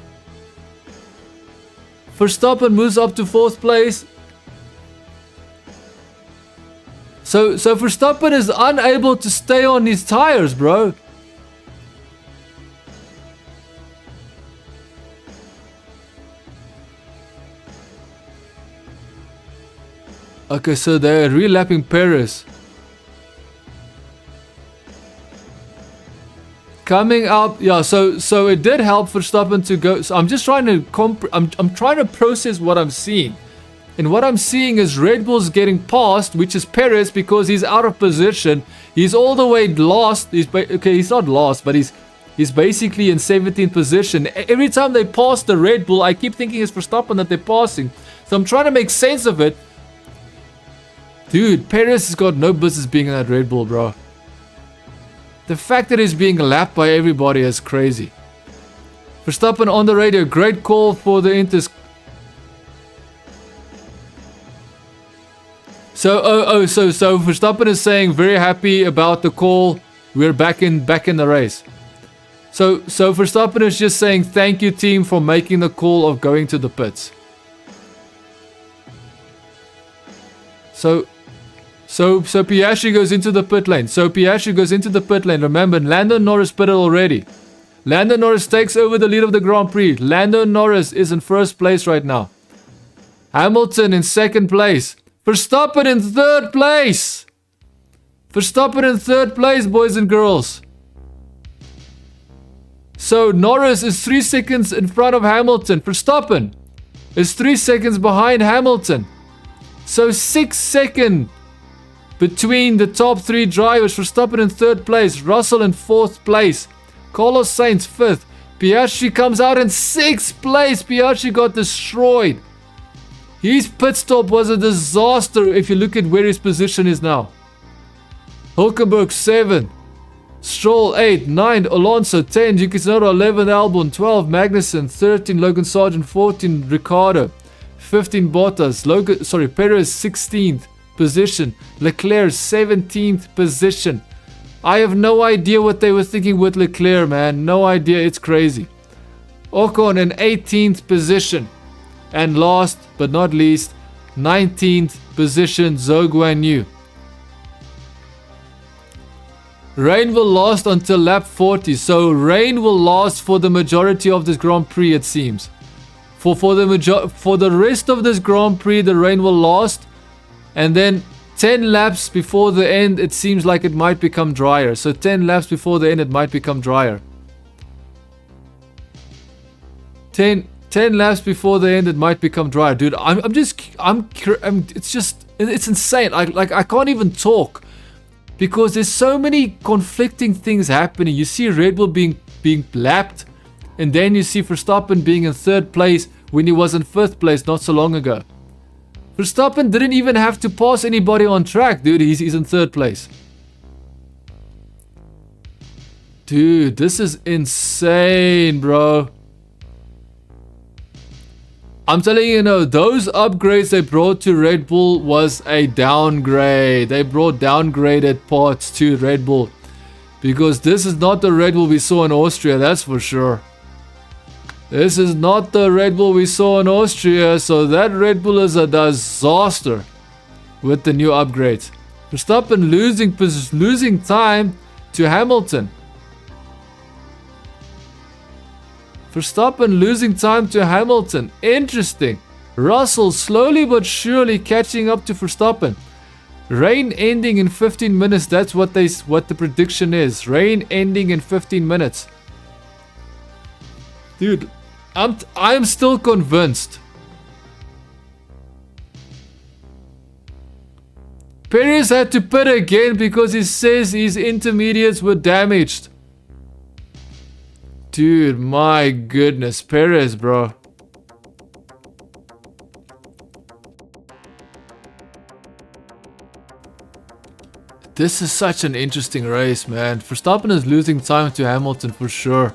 So Verstappen is unable to stay on his tires, bro. Okay, so they're relapping Perez. Coming up, yeah. So it did help Verstappen to go. So I'm just trying to I'm trying to process what I'm seeing, and what I'm seeing is Red Bull's getting past, which is Perez, because he's out of position. He's all the way lost. He's not lost, but he's basically in 17th position. Every time they pass the Red Bull, I keep thinking it's Verstappen that they're passing. So I'm trying to make sense of it. Dude, Perez has got no business being in that Red Bull, bro. The fact that he's being lapped by everybody is crazy. Verstappen on the radio. Great call for the Inters. So Verstappen is saying very happy about the call. We're back in the race. So Verstappen is just saying thank you team for making the call of going to the pits. So Piastri goes into the pit lane. Remember, Lando Norris pitted already. Lando Norris takes over the lead of the Grand Prix. Lando Norris is in 1st place right now. Hamilton in 2nd place. Verstappen in 3rd place. Boys and girls. So Norris is 3 seconds in front of Hamilton. Verstappen is 3 seconds behind Hamilton. So 6 seconds between the top 3 drivers. Verstappen in 3rd place. Russell in 4th place. Carlos Sainz 5th. Piastri comes out in 6th place. Piastri got destroyed. His pit stop was a disaster if you look at where his position is now. Hulkenberg 7. Stroll 8. 9. Alonso 10. Yuki Tsunoda 11. Albon 12. Magnussen 13. Logan Sargent 14. Ricciardo 15. Bottas. Perez 16th position. Leclerc 17th position. I have no idea what they were thinking with Leclerc, man. No idea. It's crazy. Ocon in 18th position. And last but not least, 19th position, Zhou Guanyu. Rain will last until lap 40. So rain will last for the majority of this Grand Prix, it seems. For the rest of this Grand Prix, the rain will last. And then 10 laps before the end, it seems like it might become drier. So 10 laps before the end, it might become drier. 10 laps before the end, it might become drier. Dude, it's insane. I can't even talk. Because there's so many conflicting things happening. You see Red Bull being lapped. And then you see Verstappen being in 3rd place when he was in 5th place not so long ago. Verstappen didn't even have to pass anybody on track, dude. He's in 3rd place. Dude, this is insane, bro. I'm telling you, those upgrades they brought to Red Bull was a downgrade. They brought downgraded parts to Red Bull. Because this is not the Red Bull we saw in Austria, that's for sure. This is not the Red Bull we saw in Austria, so that Red Bull is a disaster with the new upgrades. Verstappen losing time to Hamilton. Verstappen losing time to Hamilton. Interesting. Russell slowly but surely catching up to Verstappen. Rain ending in 15 minutes. That's what the prediction is. Rain ending in 15 minutes. Dude, I'm still convinced. Perez had to pit again because he says his intermediates were damaged. Dude, my goodness, Perez, bro. This is such an interesting race, man. Verstappen is losing time to Hamilton for sure.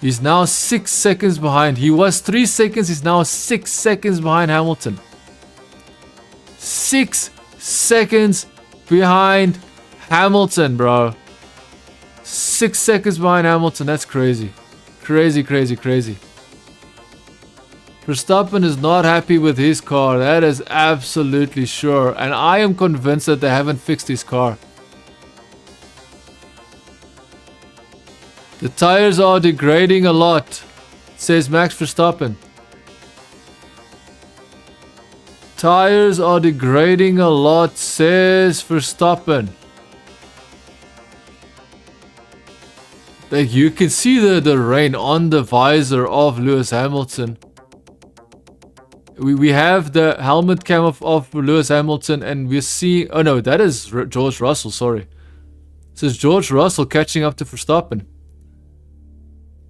He's now 6 seconds behind. He was 3 seconds. He's now 6 seconds behind Hamilton. 6 seconds behind Hamilton, bro. 6 seconds behind Hamilton. That's crazy. Crazy, crazy, crazy. Verstappen is not happy with his car. That is absolutely sure. And I am convinced that they haven't fixed his car. The tires are degrading a lot, says Max Verstappen. Tires are degrading a lot, says Verstappen. Like, you can see the rain on the visor of Lewis Hamilton. We have the helmet cam of Lewis Hamilton, and we see... Oh no, that is George Russell, sorry. This is George Russell catching up to Verstappen.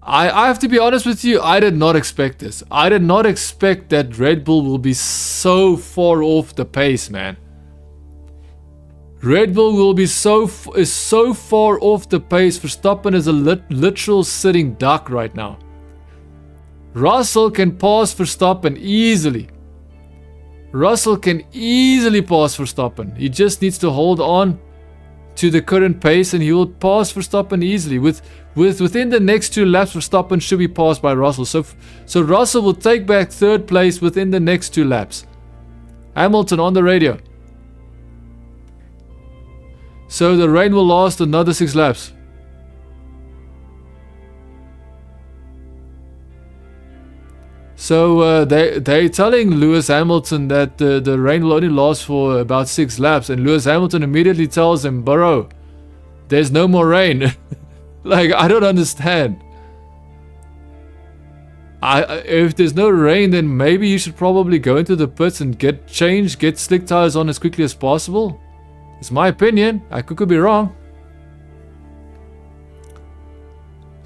I have to be honest with you, I did not expect this. I did not expect that Red Bull will be so far off the pace, man. Red Bull will be is so far off the pace. Verstappen is a literal sitting duck right now. Russell can pass Verstappen easily. Russell can easily pass Verstappen. He just needs to hold on to the current pace and he will pass Verstappen easily. Within the next 2 laps, Verstappen should be passed by Russell. So Russell will take back 3rd place within the next 2 laps. Hamilton on the radio. So the rain will last another 6 laps. So they're telling Lewis Hamilton that the rain will only last for about 6 laps. And Lewis Hamilton immediately tells him, bro, there's no more rain. Like, I don't understand. If there's no rain, then maybe you should probably go into the pits and get slick tires on as quickly as possible. It's my opinion. I could be wrong.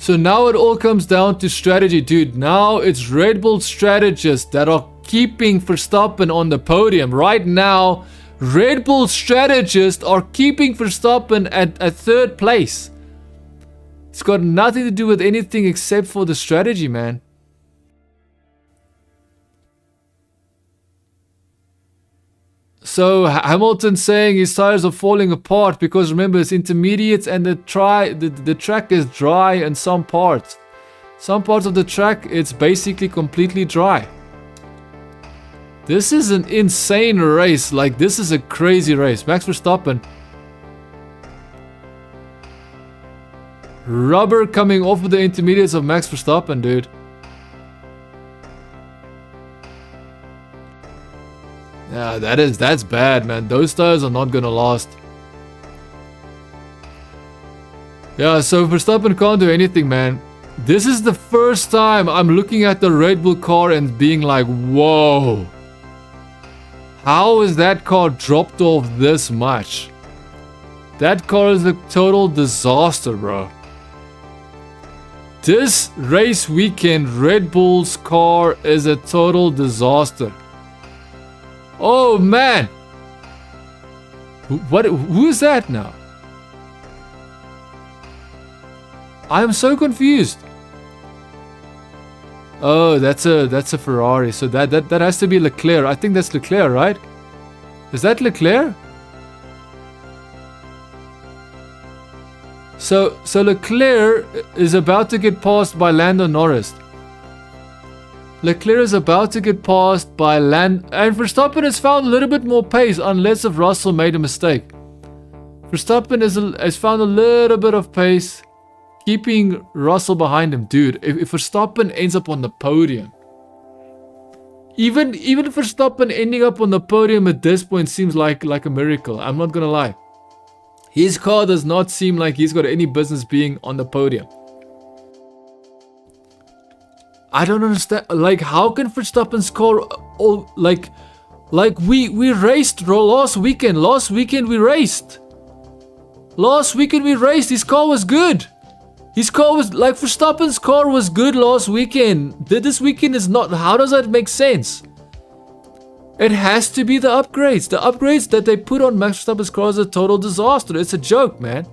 So now it all comes down to strategy, dude. Now it's Red Bull strategists that are keeping Verstappen on the podium. Right now, Red Bull strategists are keeping Verstappen at 3rd place. It's got nothing to do with anything except for the strategy, man. So Hamilton saying his tires are falling apart because remember it's intermediates and the track is dry in some parts. Some parts of the track it's basically completely dry. This is an insane race. Like, this is a crazy race. Max Verstappen. Rubber coming off of the intermediates of Max Verstappen, dude. Yeah, that's bad, man. Those tires are not gonna last. Yeah, so Verstappen can't do anything, man. This is the first time I'm looking at the Red Bull car and being like, whoa. How is that car dropped off this much? That car is a total disaster, bro. This race weekend, Red Bull's car is a total disaster. Oh man! Who is that now? I'm so confused. Oh, that's a Ferrari. So that has to be Leclerc. I think that's Leclerc, right? Is that Leclerc? So Leclerc is about to get passed by Lando Norris. Leclerc is about to get passed by and Verstappen has found a little bit more pace unless if Russell made a mistake. Verstappen has found a little bit of pace, keeping Russell behind him. Dude, if Verstappen ends up on the podium, even Verstappen ending up on the podium at this point seems like a miracle. I'm not gonna lie. His car does not seem like he's got any business being on the podium. I don't understand. Like, how can Verstappen score all like we raced last weekend. Last weekend we raced. His car was good. His car was like Verstappen's car was good last weekend. This weekend is not. How does that make sense? It has to be the upgrades. The upgrades that they put on Max Verstappen's car is a total disaster. It's a joke, man.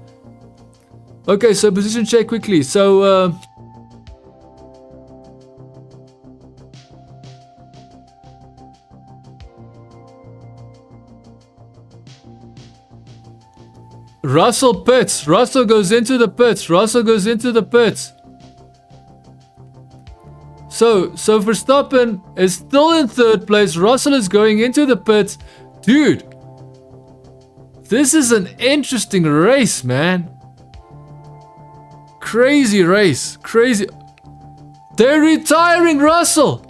Okay, so position check quickly. So Russell pits. Russell goes into the pits. So Verstappen is still in third place. Russell is going into the pits. Dude, this is an interesting race, man. Crazy race. Crazy. They're retiring Russell.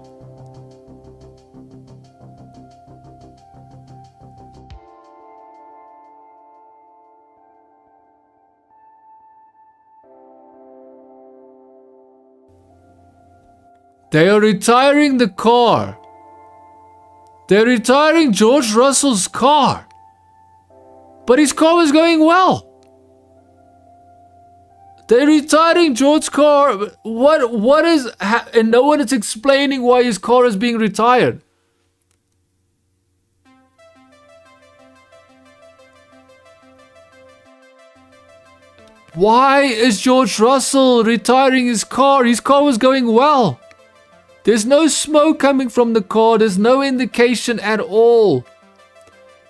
They are retiring the car. They're retiring George Russell's car. But his car was going well. They're retiring George's car. What is... and no one is explaining why his car is being retired. Why is George Russell retiring his car? His car was going well. There's no smoke coming from the car. There's no indication at all.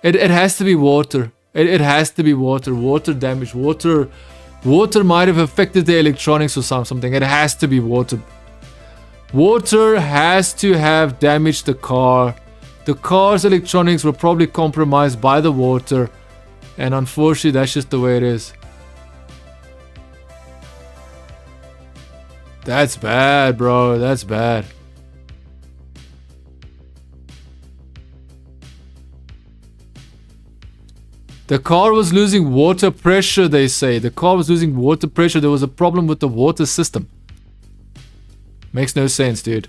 It has to be water. It has to be water. Water damage. Water might have affected the electronics or something. It has to be water. Water has to have damaged the car. The car's electronics were probably compromised by the water. And unfortunately, that's just the way it is. That's bad, bro. That's bad. The car was losing water pressure, they say. The car was losing water pressure. There was a problem with the water system. Makes no sense, dude.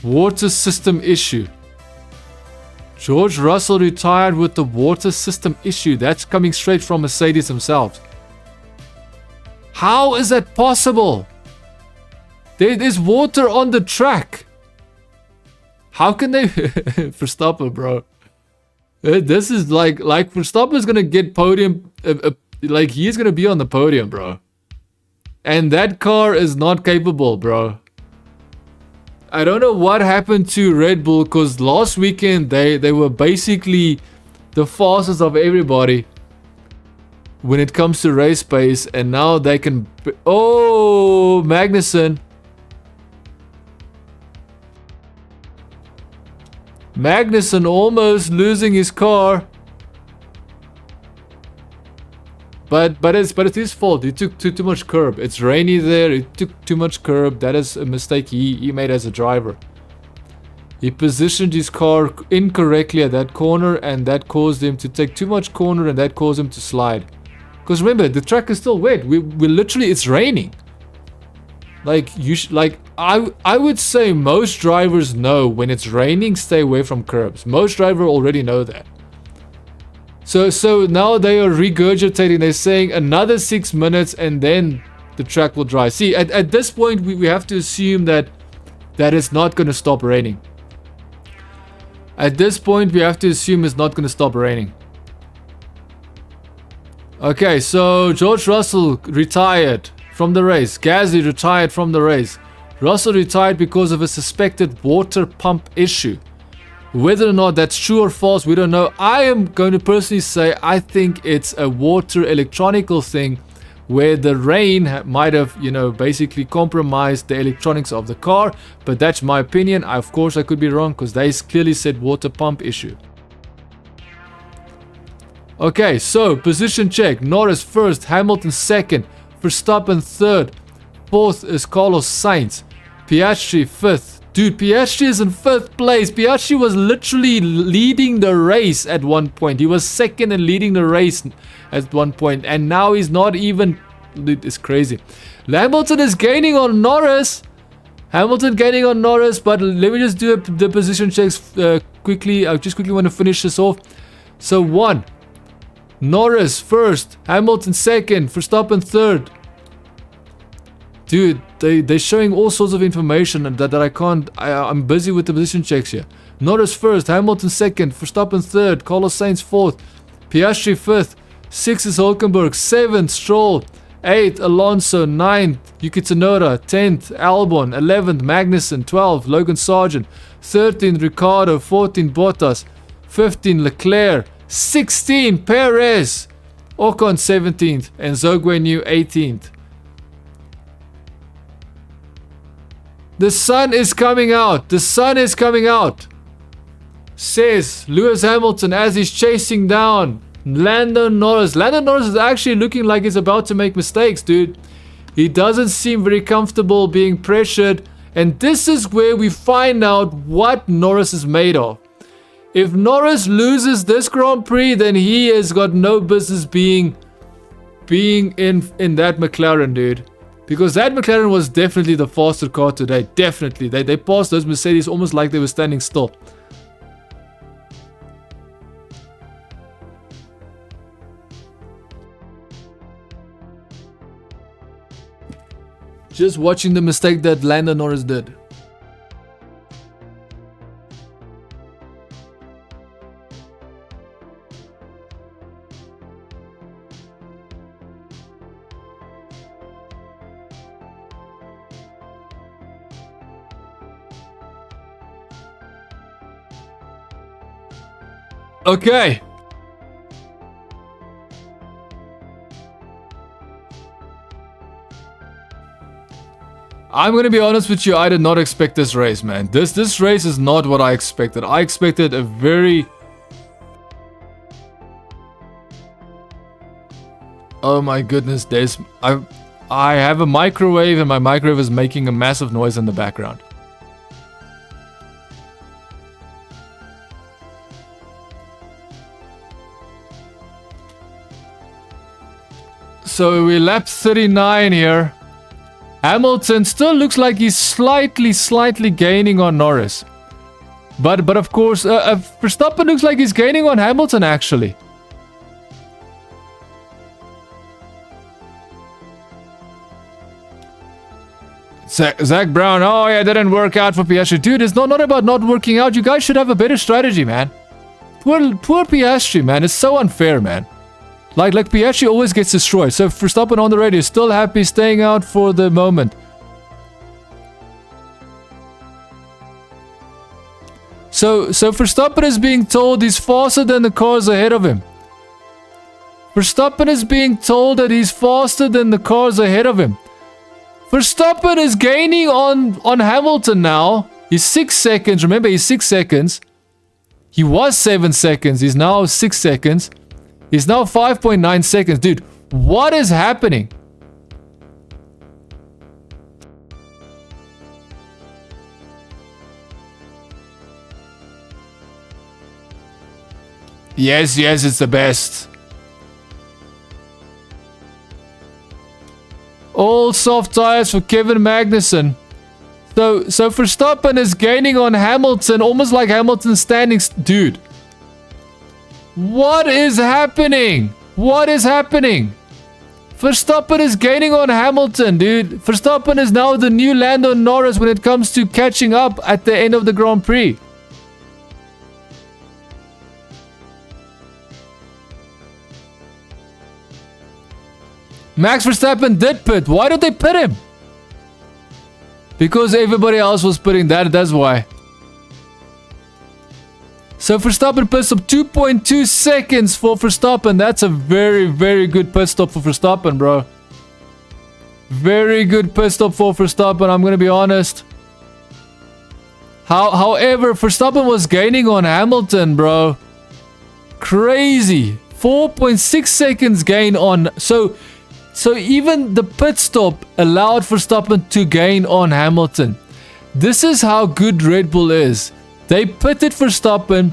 Water system issue. George Russell retired with the water system issue. That's coming straight from Mercedes themselves. How is that possible? There's water on the track. How can they... Verstappen, bro. This is like Verstappen's gonna get podium... like, he's gonna be on the podium, bro. And that car is not capable, bro. I don't know what happened to Red Bull, because last weekend they were basically the fastest of everybody when it comes to race pace, and now they can... Oh, Magnussen. Magnussen almost losing his car. But it's his fault. He took too much curb. It's rainy there. He took too much curb. That is a mistake he made as a driver. He positioned his car incorrectly at that corner, and that caused him to take too much corner, and that caused him to slide. Because remember, the track is still wet. We literally, it's raining. Like I would say most drivers know when it's raining, stay away from curbs. Most drivers already know that. So now they are regurgitating. They're saying another 6 minutes and then the track will dry. See, at this point we have to assume that it's not going to stop raining. At this point we have to assume it's not going to stop raining. Okay, so George Russell retired from the race. Gasly retired from the race. Russell retired because of a suspected water pump issue. Whether or not that's true or false, we don't know. I am going to personally say I think it's a water electronical thing where the rain might have, basically compromised the electronics of the car. But that's my opinion. Of course, I could be wrong because they clearly said water pump issue. Okay, so position check. Norris first, Hamilton second, Verstappen third, fourth is Carlos Sainz, Piastri fifth. Dude, Piastri is in fifth place. Piastri was literally leading the race at one point. He was second and leading the race at one point, and now he's not even It's crazy. Hamilton is gaining on Norris. Hamilton gaining on Norris, but let me just do the position checks quickly. I just quickly want to finish this off. So 1, Norris first, Hamilton second, Verstappen third. Dude, they're showing all sorts of information that I can't. I'm busy with the position checks here. Norris first, Hamilton second, Verstappen third, Carlos Sainz fourth, Piastri fifth, 6th is Hulkenberg, 7th Stroll, 8th Alonso, 9th Yuki Tsunoda, 10th Albon, 11th Magnussen, 12th Logan Sargent, 13th Ricciardo, 14th Bottas, 15th Leclerc, 16th Perez, Ocon 17th, and Zhou Guanyu 18th. The sun is coming out. The sun is coming out. Says Lewis Hamilton as he's chasing down Lando Norris. Lando Norris is actually looking like he's about to make mistakes, dude. He doesn't seem very comfortable being pressured. And this is where we find out what Norris is made of. If Norris loses this Grand Prix, then he has got no business being in that McLaren, dude. Because that McLaren was definitely the faster car today. Definitely. They passed those Mercedes almost like they were standing still. Just watching the mistake that Lando Norris did. Okay. I'm gonna be honest with you, I did not expect this race, man. This race is not what I expected. I expected a very... Oh my goodness, I have a microwave and my microwave is making a massive noise in the background. So we're lap 39 here. Hamilton still looks like he's slightly gaining on Norris. But of course, Verstappen looks like he's gaining on Hamilton actually. Zach Brown, oh yeah, didn't work out for Piastri. Dude, it's not about not working out. You guys should have a better strategy, man. Poor Piastri, man. It's so unfair, man. Like Piastri always gets destroyed. So Verstappen on the radio, still happy, staying out for the moment. So Verstappen is being told he's faster than the cars ahead of him. Verstappen is being told that he's faster than the cars ahead of him. Verstappen is gaining on Hamilton now. He's 6 seconds. Remember, he's 6 seconds. He was 7 seconds. He's now 6 seconds. He's now 5.9 seconds. Dude, what is happening? Yes, it's the best. All soft tires for Kevin Magnussen. So Verstappen is gaining on Hamilton, almost like Hamilton standing... Dude. What is happening? What is happening? Verstappen is gaining on Hamilton, dude. Verstappen is now the new Lando Norris when it comes to catching up at the end of the Grand Prix. Max Verstappen did pit. Why did they pit him? Because everybody else was pitting. That's why. So Verstappen pit stop 2.2 seconds for Verstappen. That's a very good pit stop for Verstappen, bro. Very good pit stop for Verstappen, I'm gonna be honest. However, Verstappen was gaining on Hamilton, bro. Crazy. 4.6 seconds gain on... So even the pit stop allowed Verstappen to gain on Hamilton. This is how good Red Bull is. They pitted Verstappen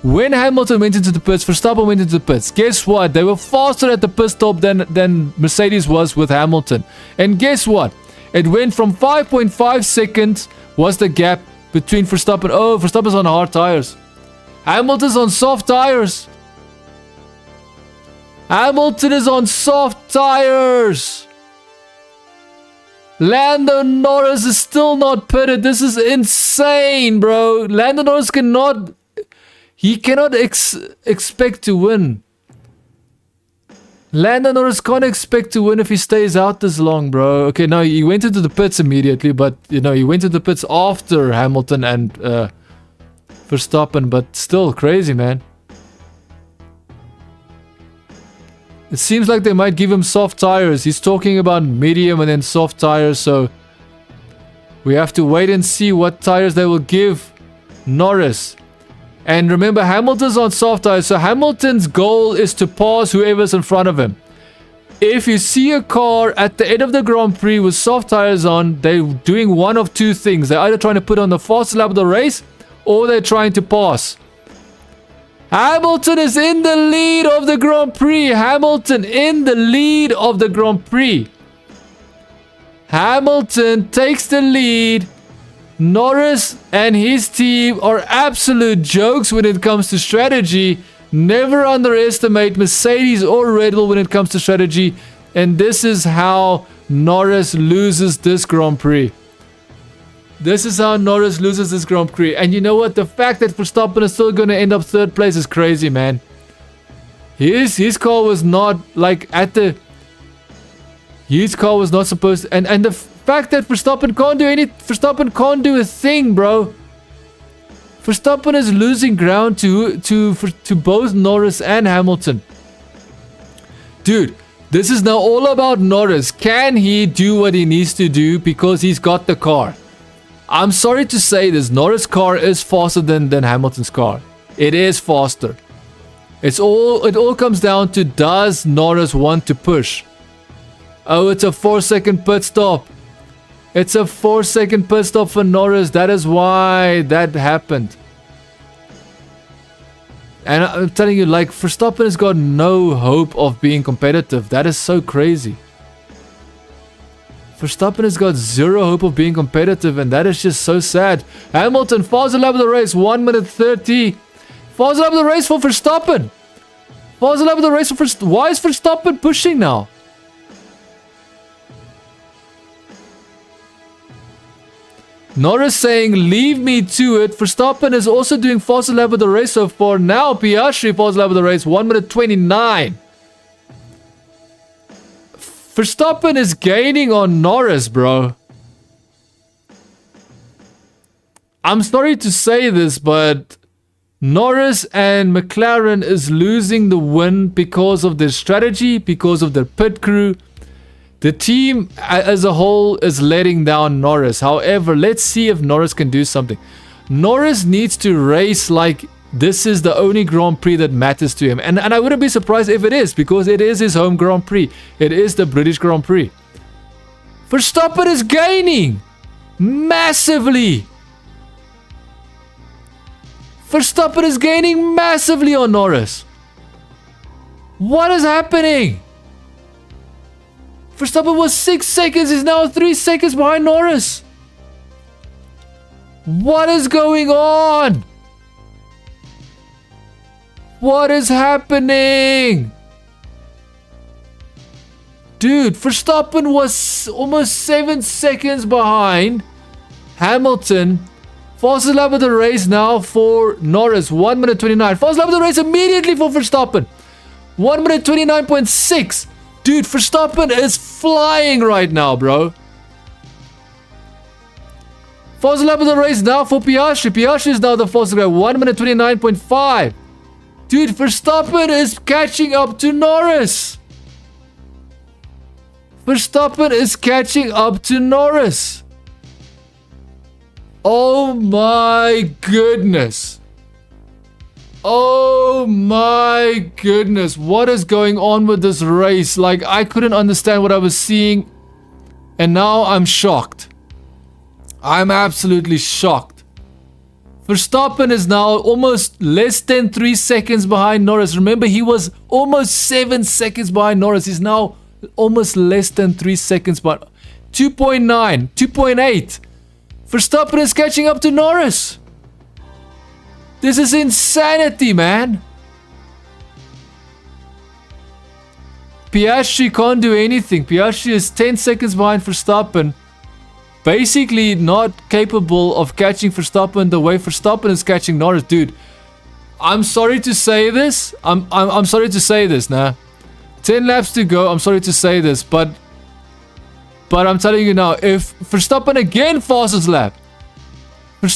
When Hamilton went into the pits, Verstappen went into the pits. Guess what? They were faster at the pit stop than Mercedes was with Hamilton. And guess what? It went from 5.5 seconds was the gap between Verstappen. Oh, Verstappen's on hard tires. Hamilton's on soft tires. Hamilton is on soft tires. Lando Norris is still not pitted. This is insane, bro. Lando Norris cannot... He cannot expect to win. Lando Norris can't expect to win if he stays out this long, bro. Okay, now he went into the pits immediately, but, you know, he went into the pits after Hamilton and Verstappen, but still crazy, man. It seems like they might give him soft tires. He's talking about medium and then soft tires, so we have to wait and see what tires they will give Norris. And remember, Hamilton's on soft tires, so Hamilton's goal is to pass whoever's in front of him. If you see a car at the end of the Grand Prix with soft tires on, they're doing one of two things. They're either trying to put on the fastest lap of the race, or they're trying to pass. Hamilton is in the lead of the Grand Prix. Hamilton in the lead of the Grand Prix. Hamilton takes the lead. Norris and his team are absolute jokes when it comes to strategy. Never underestimate Mercedes or Red Bull when it comes to strategy. And this is how Norris loses this Grand Prix. This is how Norris loses this Grand Prix. And you know what? The fact that Verstappen is still going to end up third place is crazy, man. His car was not like at the... His car was not supposed to... And the fact that Verstappen can't do any... Verstappen can't do a thing, bro. Verstappen is losing ground to both Norris and Hamilton. Dude, this is now all about Norris. Can he do what he needs to do because he's got the car? I'm sorry to say this, Norris' car is faster than Hamilton's car. It is faster. It all comes down to, does Norris want to push? Oh, it's a 4-second pit stop. It's a 4-second pit stop for Norris. That is why that happened. And I'm telling you, like, Verstappen has got no hope of being competitive. That is so crazy. Verstappen has got zero hope of being competitive, and that is just so sad. Hamilton, fastest lap of the race, 1 minute 30. Fastest lap of the race for Verstappen. Fastest lap of the race for Verstappen. Why is Verstappen pushing now? Norris saying, leave me to it. Verstappen is also doing fastest lap of the race so far. Now Piastri, fastest lap of the race, 1 minute 29. Verstappen is gaining on Norris, bro. I'm sorry to say this, but Norris and McLaren is losing the win because of their strategy, because of their pit crew. The team as a whole is letting down Norris. However, let's see if Norris can do something. Norris needs to race like this is the only Grand Prix that matters to him. And I wouldn't be surprised if it is, because it is his home Grand Prix. It is the British Grand Prix. Verstappen is gaining massively. Verstappen is gaining massively on Norris. What is happening? Verstappen was 6 seconds. He's now 3 seconds behind Norris. What is going on? What is happening? Dude, Verstappen was almost 7 seconds behind Hamilton. Fastest lap of the race now for Norris, 1 minute 29. Fastest lap of the race immediately for Verstappen, 1 minute 29.6. Dude, Verstappen is flying right now, bro. Fastest lap of the race now for Piastri. Piastri is now the fastest guy, 1 minute 29.5. Dude, Verstappen is catching up to Norris. Verstappen is catching up to Norris. Oh my goodness. Oh my goodness. What is going on with this race? Like, I couldn't understand what I was seeing. And now I'm shocked. I'm absolutely shocked. Verstappen is now almost less than 3 seconds behind Norris. Remember, he was almost 7 seconds behind Norris. He's now almost less than 3 seconds behind. 2.9, 2.8. Verstappen is catching up to Norris. This is insanity, man. Piastri can't do anything. Piastri is 10 seconds behind Verstappen. Basically not capable of catching Verstappen the way Verstappen is catching Norris. Dude, I'm sorry to say this. I'm sorry to say this, nah. 10 laps to go. I'm sorry to say this, but I'm telling you now, if Verstappen again fastest lap, 1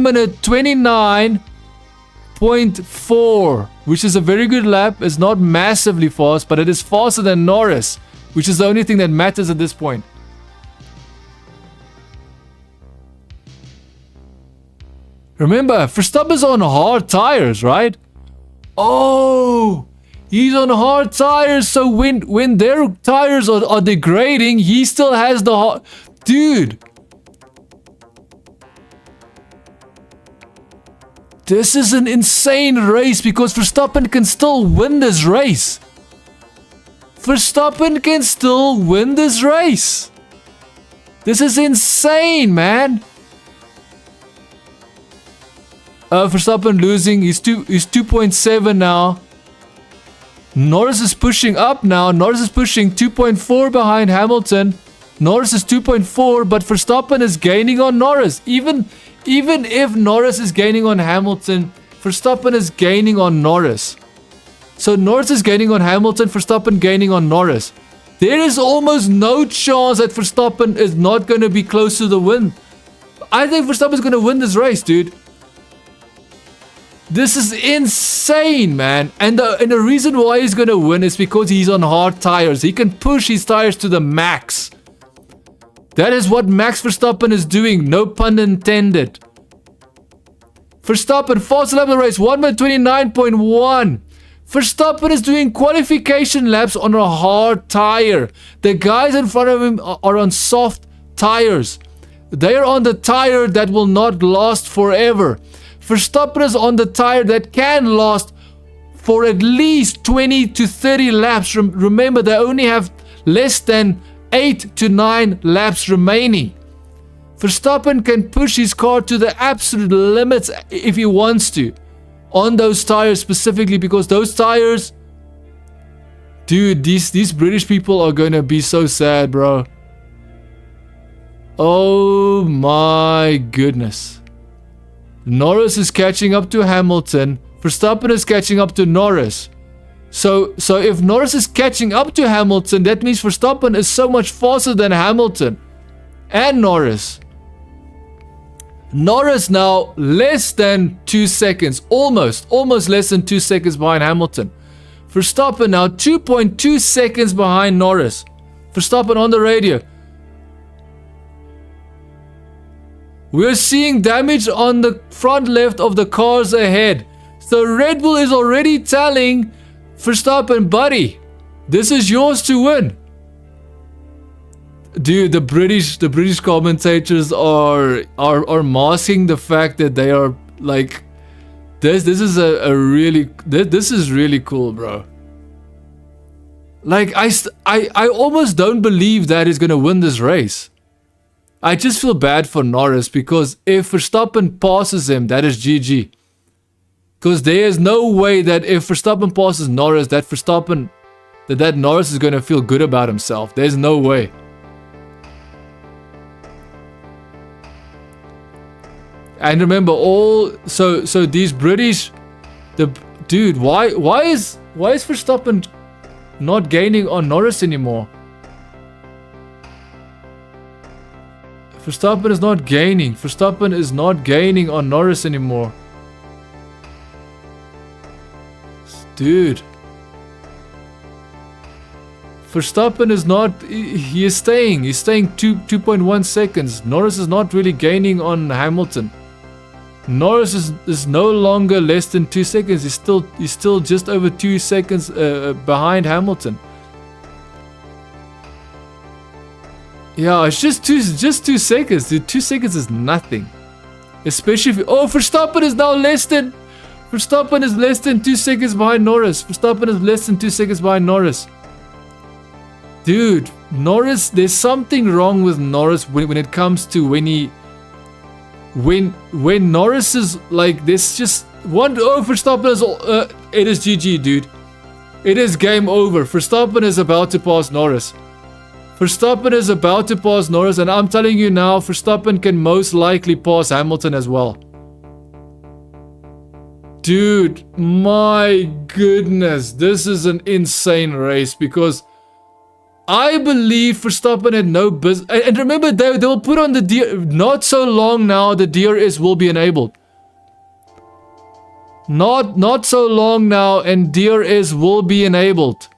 minute 29.4, which is a very good lap. It's not massively fast, but it is faster than Norris, which is the only thing that matters at this point. Remember, Verstappen's on hard tires, right? Oh, he's on hard tires, so when their tires are degrading, he still has the hard... Dude. This is an insane race because Verstappen can still win this race. Verstappen can still win this race. This is insane, man. Verstappen losing. He's 2.7 now. Norris is pushing up now. Norris is pushing 2.4 behind Hamilton. Norris is 2.4, but Verstappen is gaining on Norris. Even if Norris is gaining on Hamilton, Verstappen is gaining on Norris. So Norris is gaining on Hamilton, Verstappen gaining on Norris. There is almost no chance that Verstappen is not going to be close to the win. I think Verstappen is going to win this race, dude. This is insane, man. And the reason why he's going to win is because he's on hard tires. He can push his tires to the max. That is what Max Verstappen is doing. No pun intended. Verstappen, fast lap of the race, 1 minute 29.1. Verstappen is doing qualification laps on a hard tire. The guys in front of him are on soft tires. They are on the tire that will not last forever. Verstappen is on the tire that can last for at least 20 to 30 laps. Remember, they only have less than 8 to 9 laps remaining. Verstappen can push his car to the absolute limits if he wants to. On those tires specifically, because those tires... Dude, these British people are gonna be so sad, bro. Oh my goodness. Norris is catching up to Hamilton. Verstappen is catching up to Norris. So if Norris is catching up to Hamilton, that means Verstappen is so much faster than Hamilton and Norris. Norris now less than 2 seconds, almost less than 2 seconds behind Hamilton. Verstappen now 2.2 seconds behind Norris. Verstappen on the radio. We're seeing damage on the front left of the cars ahead. So Red Bull is already telling Verstappen, buddy, this is yours to win. Dude, the British commentators are masking the fact that they are like, this is this is really cool, bro. Like I almost don't believe that he's gonna win this race. I just feel bad for Norris because if Verstappen passes him, that is GG. Because there is no way that if Verstappen passes Norris, that Norris is going to feel good about himself. There's no way. And remember, so these British, dude, why is Verstappen not gaining on Norris anymore? Verstappen is not gaining. Verstappen is not gaining on Norris anymore. Dude. Verstappen is not... He is staying. He's staying 2.1 seconds. Norris is not really gaining on Hamilton. Norris is no longer less than 2 seconds. He's still just over 2 seconds behind Hamilton. Yeah, it's just 2 seconds, dude. 2 seconds is nothing. Especially if... Oh, Verstappen is now less than... Verstappen is less than 2 seconds behind Norris. Verstappen is less than 2 seconds behind Norris. Dude, Norris, there's something wrong with Norris when it comes to when he... When Norris is like, there's just one... Oh, Verstappen is... it is GG, dude. It is game over. Verstappen is about to pass Norris. Verstappen is about to pass Norris, and I'm telling you now, Verstappen can most likely pass Hamilton as well. Dude, my goodness, this is an insane race because I believe Verstappen had no business. And remember, they will put on the not so long now, the DRS will be enabled. Not so long now, and DRS will be enabled.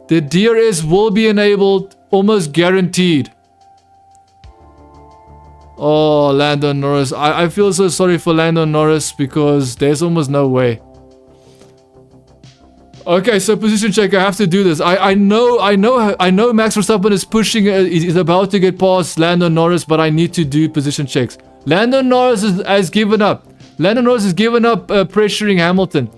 The DRS will be enabled, almost guaranteed. Oh, Lando Norris. I feel so sorry for Lando Norris because there's almost no way. Okay, so position check. I have to do this. I know Max Verstappen is pushing. He's about to get past Lando Norris, but I need to do position checks. Lando Norris has given up. Lando Norris has given up pressuring Hamilton.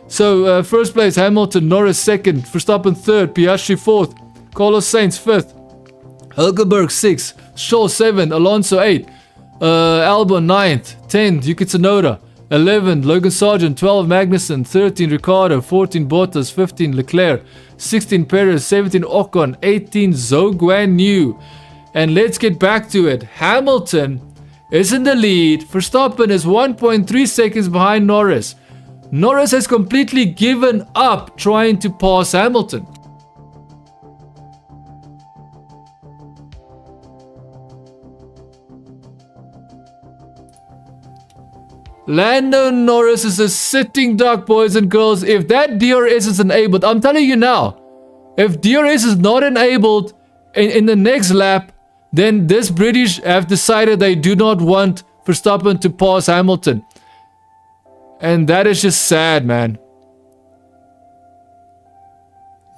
So, first place, Hamilton, Norris second, Verstappen third, Piastri fourth, Carlos Sainz fifth, Hülkenberg sixth, Stroll 7, Alonso 8, Albon 9th, 10, Yuki Tsunoda, 11, Logan Sargent, 12, Magnussen, 13, Ricciardo, 14, Bottas, 15, Leclerc, 16, Perez, 17, Ocon, 18, Zhou Guanyu. And let's get back to it. Hamilton is in the lead. Verstappen is 1.3 seconds behind Norris. Norris has completely given up trying to pass Hamilton. Lando Norris is a sitting duck, boys and girls. If that DRS is enabled, I'm telling you now, if DRS is not enabled in the next lap, then this British have decided they do not want Verstappen to pass Hamilton. And that is just sad, man.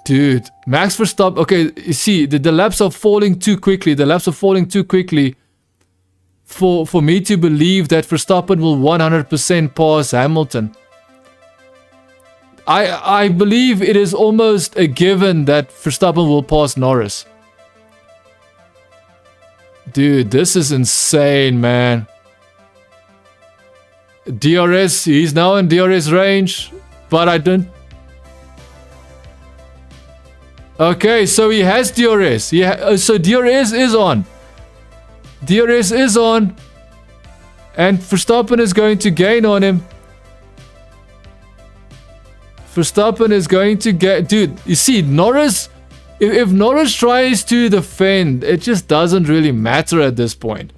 Dude, Max Verstappen... Okay, you see, the laps are falling too quickly. The laps are falling too quickly for me to believe that Verstappen will 100% pass Hamilton. I believe it is almost a given that Verstappen will pass Norris. Dude, this is insane, man. DRS, he's now in DRS range, but I don't... Okay, so he has DRS. So DRS is on. DRS is on. And Verstappen is going to gain on him. Verstappen is going to get... Dude, you see, Norris... If Norris tries to defend, it just doesn't really matter at this point.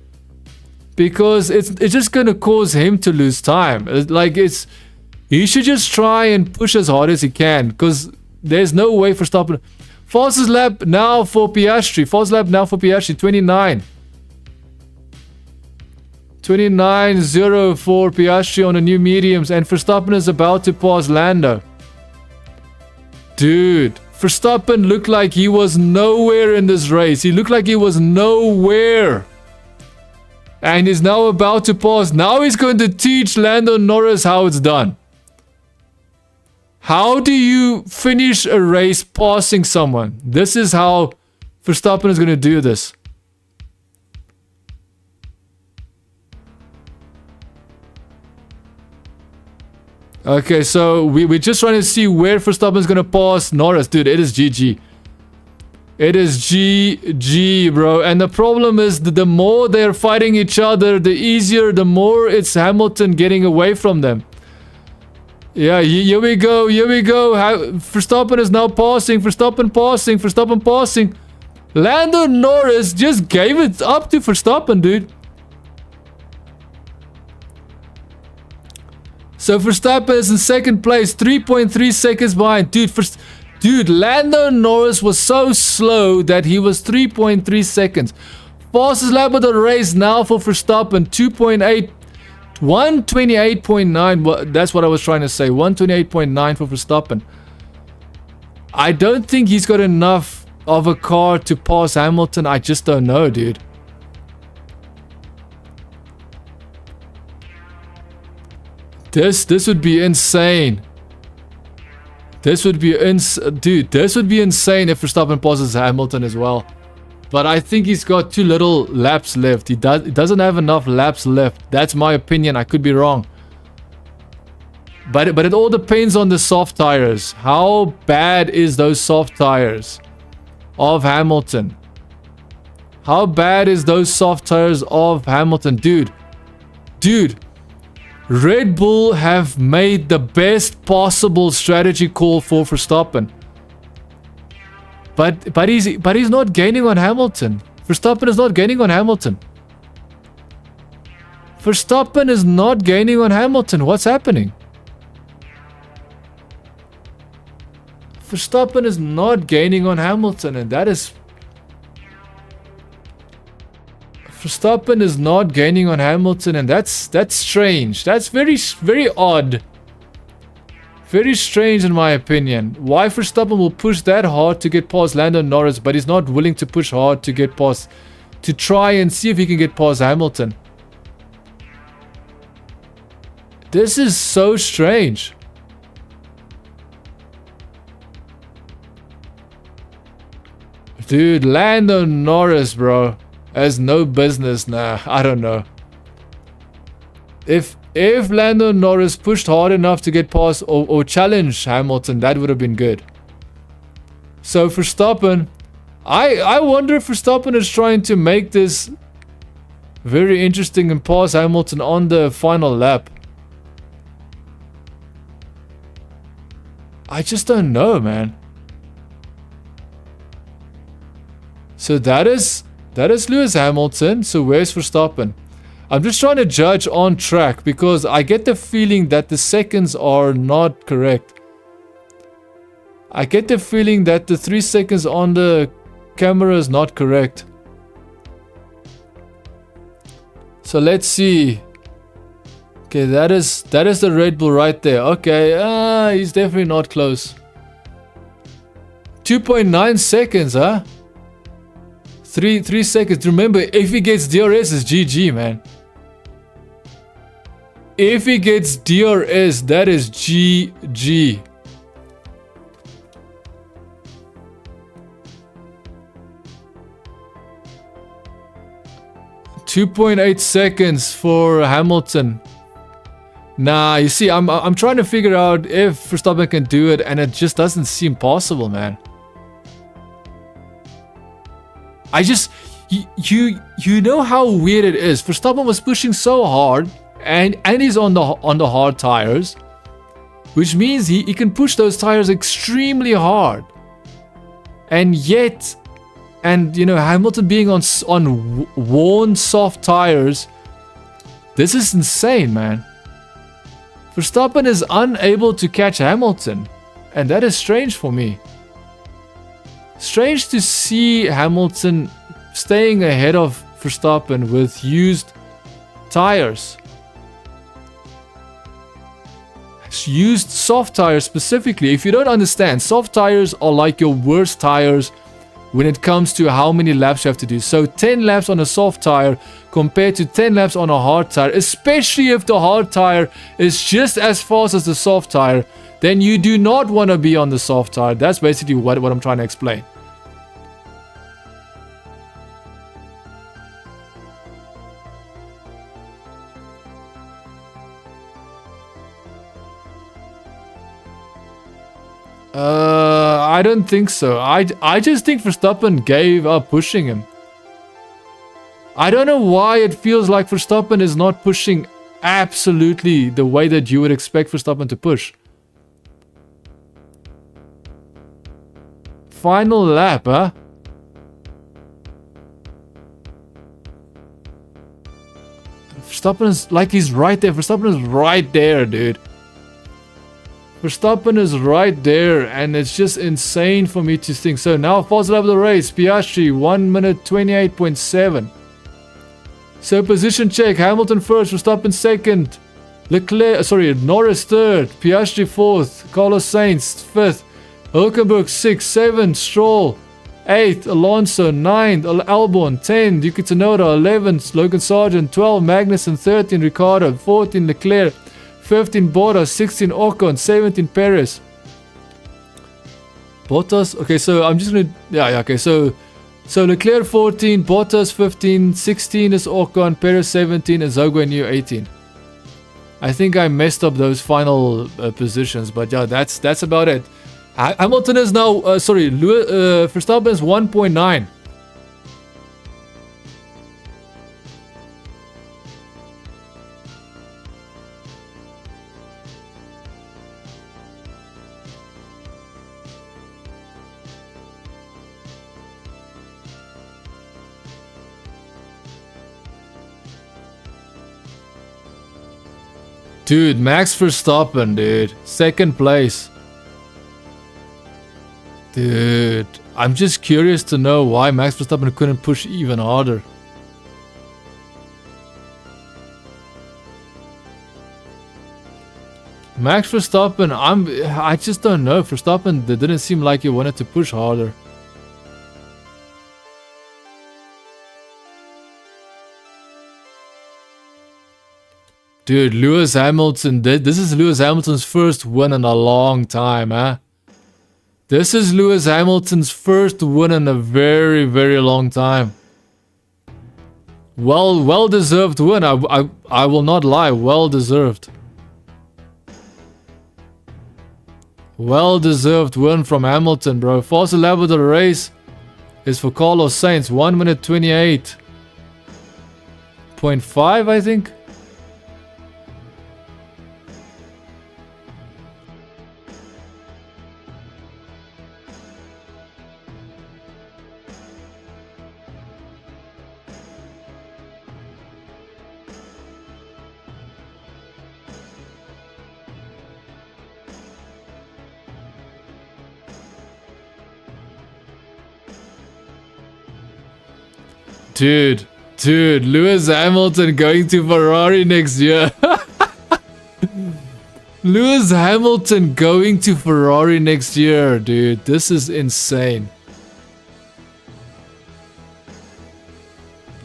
Because it's just going to cause him to lose time. He should just try and push as hard as he can. Because there's no way Verstappen... Fastest lap now for Piastri. Fastest lap now for Piastri, 29. 29.0 for Piastri on the new mediums. And Verstappen is about to pass Lando. Dude, Verstappen looked like he was nowhere in this race. He looked like he was nowhere. And he's now about to pass. Now he's going to teach Lando Norris how it's done. How do you finish a race passing someone? This is how Verstappen is going to do this. Okay, so we're just trying to see where Verstappen is going to pass Norris. Dude, it is GG. It is GG, bro. And the problem is that the more they're fighting each other, the more it's Hamilton getting away from them. Yeah, here we go. Here we go. Verstappen is now passing. Verstappen passing. Lando Norris just gave it up to Verstappen, dude. So Verstappen is in second place, 3.3 seconds behind. Dude, Lando Norris was so slow that he was 3.3 seconds. Fastest lap of the race now for Verstappen, 128.9. Well, that's what I was trying to say. 128.9 for Verstappen. I don't think he's got enough of a car to pass Hamilton. I just don't know, dude. This would be insane. This would be dude, this would be insane if Verstappen passes Hamilton as well. But I think he's got too little laps left. He doesn't have enough laps left. That's my opinion. I could be wrong. But it all depends on the soft tires. How bad is those soft tires of Hamilton? How bad is those soft tires of Hamilton? Dude, Red Bull have made the best possible strategy call for Verstappen. But he's not gaining on Hamilton. Verstappen is not gaining on Hamilton. Verstappen is not gaining on Hamilton. What's happening? Verstappen is not gaining on Hamilton, and that is... Verstappen is not gaining on Hamilton, and that's strange. That's very odd. Very strange in my opinion. Why Verstappen will push that hard to get past Lando Norris, but he's not willing to push hard to get past, to try and see if he can get past Hamilton. This is so strange. Dude, Lando Norris, bro, has no business. Nah, I don't know. If Lando Norris pushed hard enough to get past or challenge Hamilton, that would have been good. So Verstappen, I wonder if Verstappen is trying to make this very interesting and pass Hamilton on the final lap. I just don't know, man. So that is Lewis Hamilton. So where's Verstappen? I'm just trying to judge on track because I get the feeling that the seconds are not correct. I get the feeling that the 3 seconds on the camera is not correct. So let's see. Okay, that is the Red Bull right there. Okay, he's definitely not close. 2.9 seconds, huh? 3 seconds. Remember, if he gets DRS, it's GG, man. If he gets DRS, that is GG. .8 seconds for Hamilton. Nah, you see, I'm trying to figure out if Verstappen can do it, and it just doesn't seem possible, man. I just, you know how weird it is. Verstappen was pushing so hard, and he's on the hard tires, which means he can push those tires extremely hard. And yet, you know, Hamilton being on worn soft tires, this is insane, man. Verstappen is unable to catch Hamilton, and that is strange for me. Strange to see Hamilton staying ahead of Verstappen with used tires. Used soft tires specifically. If you don't understand, soft tires are like your worst tires when it comes to how many laps you have to do. So 10 laps on a soft tire compared to 10 laps on a hard tire, especially if the hard tire is just as fast as the soft tire, then you do not want to be on the soft tire. That's basically what I'm trying to explain. I don't think so. I just think Verstappen gave up pushing him. I don't know why it feels like Verstappen is not pushing absolutely the way that you would expect Verstappen to push. Final lap, huh? Verstappen is like he's right there. Verstappen is right there, dude. Verstappen is right there, and it's just insane for me to think. So now, first lap of the race, Piastri, 1 minute 28.7. So position check, Hamilton first, Verstappen second, Norris third, Piastri fourth, Carlos Sainz fifth, Hülkenberg 6th, 7th, Stroll 8th, Alonso 9th, Albon 10th, Yuki Tsunoda 11th, Logan Sargent 12th, Magnussen 13th, Ricciardo 14th, Leclerc 15 Bottas, 16 Ocon, 17 Perez. Bottas, okay, so I'm just gonna, yeah, okay, so Leclerc 14, Bottas 15, 16 is Ocon, Perez 17, and Zhou Guanyu 18. I think I messed up those final positions, but yeah, that's about it. Hamilton is now, Verstappen is 1.9. Dude, Max Verstappen, dude. Second place. Dude, I'm just curious to know why Max Verstappen couldn't push even harder. Max Verstappen, I just don't know. Verstappen didn't seem like he wanted to push harder. Dude, Lewis Hamilton, this is Lewis Hamilton's first win in a long time, huh? This is Lewis Hamilton's first win in a very, very long time. Well deserved win. I will not lie, well deserved. Well deserved win from Hamilton, bro. Fastest lap of the race is for Carlos Sainz, 1 minute 28.5, I think. Dude, Lewis Hamilton going to Ferrari next year. Lewis Hamilton going to Ferrari next year, dude. This is insane.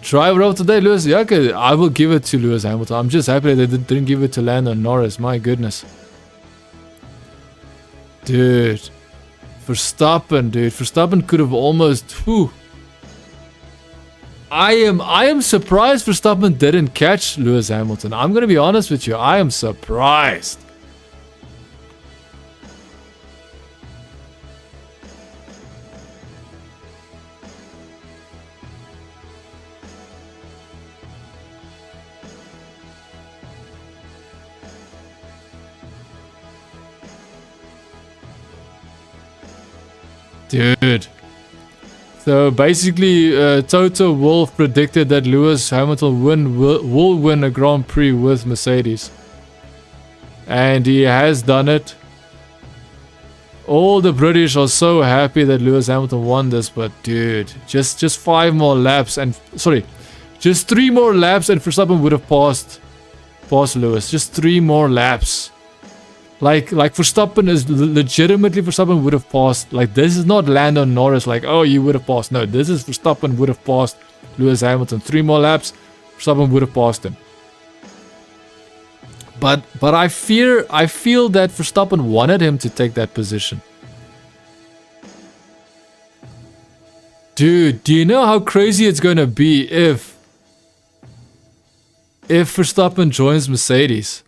Driver of today, Lewis. Yeah, okay, I will give it to Lewis Hamilton. I'm just happy that they didn't give it to Lando Norris. My goodness. Dude. Verstappen, dude. Verstappen could have almost... Whew. I am surprised Verstappen didn't catch Lewis Hamilton. I'm gonna be honest with you. I am surprised. Dude. So basically, Toto Wolff predicted that Lewis Hamilton will win a Grand Prix with Mercedes. And he has done it. All the British are so happy that Lewis Hamilton won this, but dude, just 5 more laps and... Sorry, just 3 more laps and Verstappen would have passed Lewis. Just 3 more laps. Like Verstappen is legitimately Verstappen would have passed. Like, this is not Lando Norris. Like, oh, you would have passed. No, this is Verstappen would have passed Lewis Hamilton. 3 more laps, Verstappen would have passed him. But I feel that Verstappen wanted him to take that position. Dude, do you know how crazy it's gonna be if Verstappen joins Mercedes?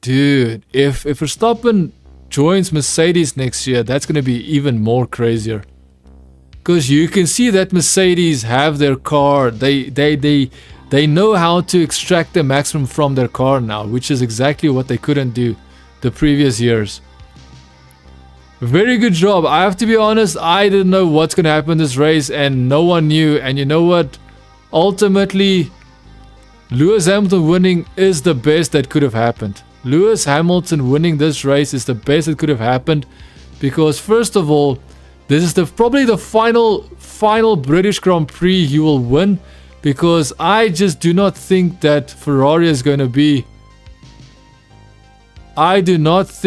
Dude, if Verstappen joins Mercedes next year, that's going to be even more crazier. Because you can see that Mercedes have their car. They know how to extract the maximum from their car now, which is exactly what they couldn't do the previous years. Very good job. I have to be honest, I didn't know what's going to happen in this race and no one knew. And you know what? Ultimately, Lewis Hamilton winning is the best that could have happened. Lewis Hamilton winning this race is the best that could have happened because first of all, this is probably the final British Grand Prix he will win because I just do not think that Ferrari is going to be... I just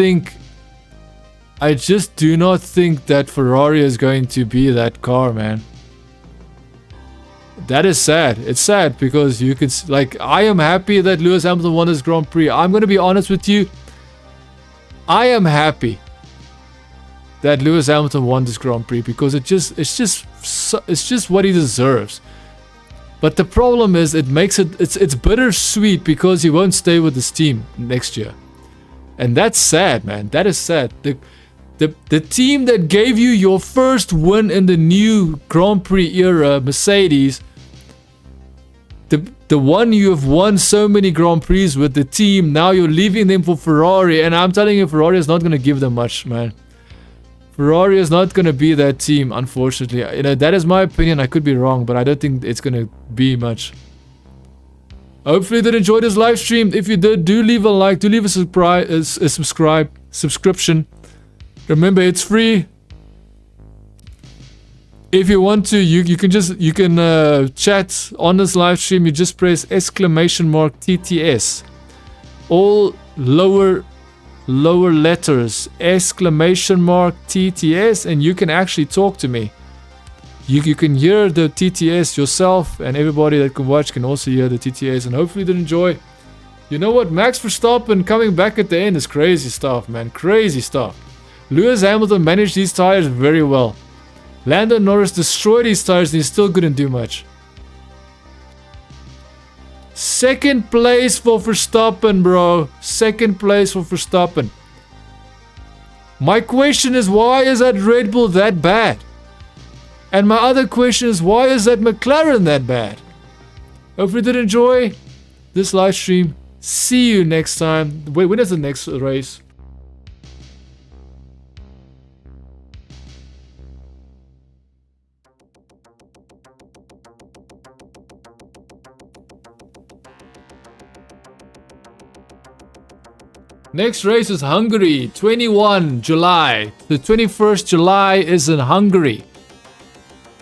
do not think that Ferrari is going to be that car, man. That is sad. It's sad because you could, like, I am happy that Lewis Hamilton won this Grand Prix. I'm going to be honest with you. I am happy that Lewis Hamilton won this Grand Prix because it's just what he deserves. But the problem is it's bittersweet because he won't stay with this team next year. And that's sad, man. That is sad. The team that gave you your first win in the new Grand Prix era, Mercedes, the one you have won so many Grand Prix with, the team, now you're leaving them for Ferrari, and I'm telling you, Ferrari is not going to give them much, man. Ferrari is not going to be that team, unfortunately. You know, that is my opinion. I could be wrong, but I don't think it's going to be much. Hopefully you did enjoy this live stream. If you did, do leave a like, do leave a subscription. Remember, it's free. If you want to, you can chat on this live stream. You just press !TTS, all lower letters, !TTS, and you can actually talk to me. You can hear the TTS yourself, and everybody that can watch can also hear the TTS, and hopefully you did enjoy. You know what? Max Verstappen coming back at the end is crazy stuff, man. Crazy stuff. Lewis Hamilton managed these tires very well. Lando Norris destroyed his tires and he still couldn't do much. Second place for Verstappen, bro. Second place for Verstappen. My question is, why is that Red Bull that bad? And my other question is, why is that McLaren that bad? Hopefully you did enjoy this live stream. See you next time. Wait, when is the next race? Next race is Hungary, 21 July. The 21st July is in Hungary.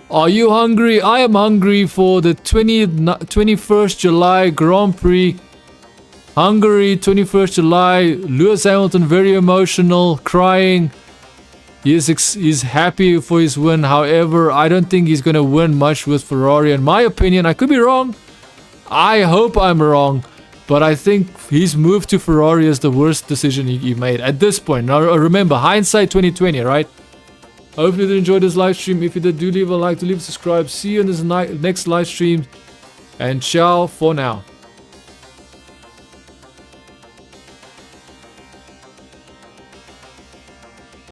Are you hungry? I am hungry for the 21st July Grand Prix. Hungary, 21st July. Lewis Hamilton very emotional, crying. He's happy for his win. However, I don't think he's going to win much with Ferrari. In my opinion, I could be wrong. I hope I'm wrong. But I think his move to Ferrari is the worst decision he made at this point. Now remember, hindsight 2020, right? Hopefully you enjoyed this live stream. If you did, do leave a like, do leave a subscribe. See you in this next live stream. And ciao for now.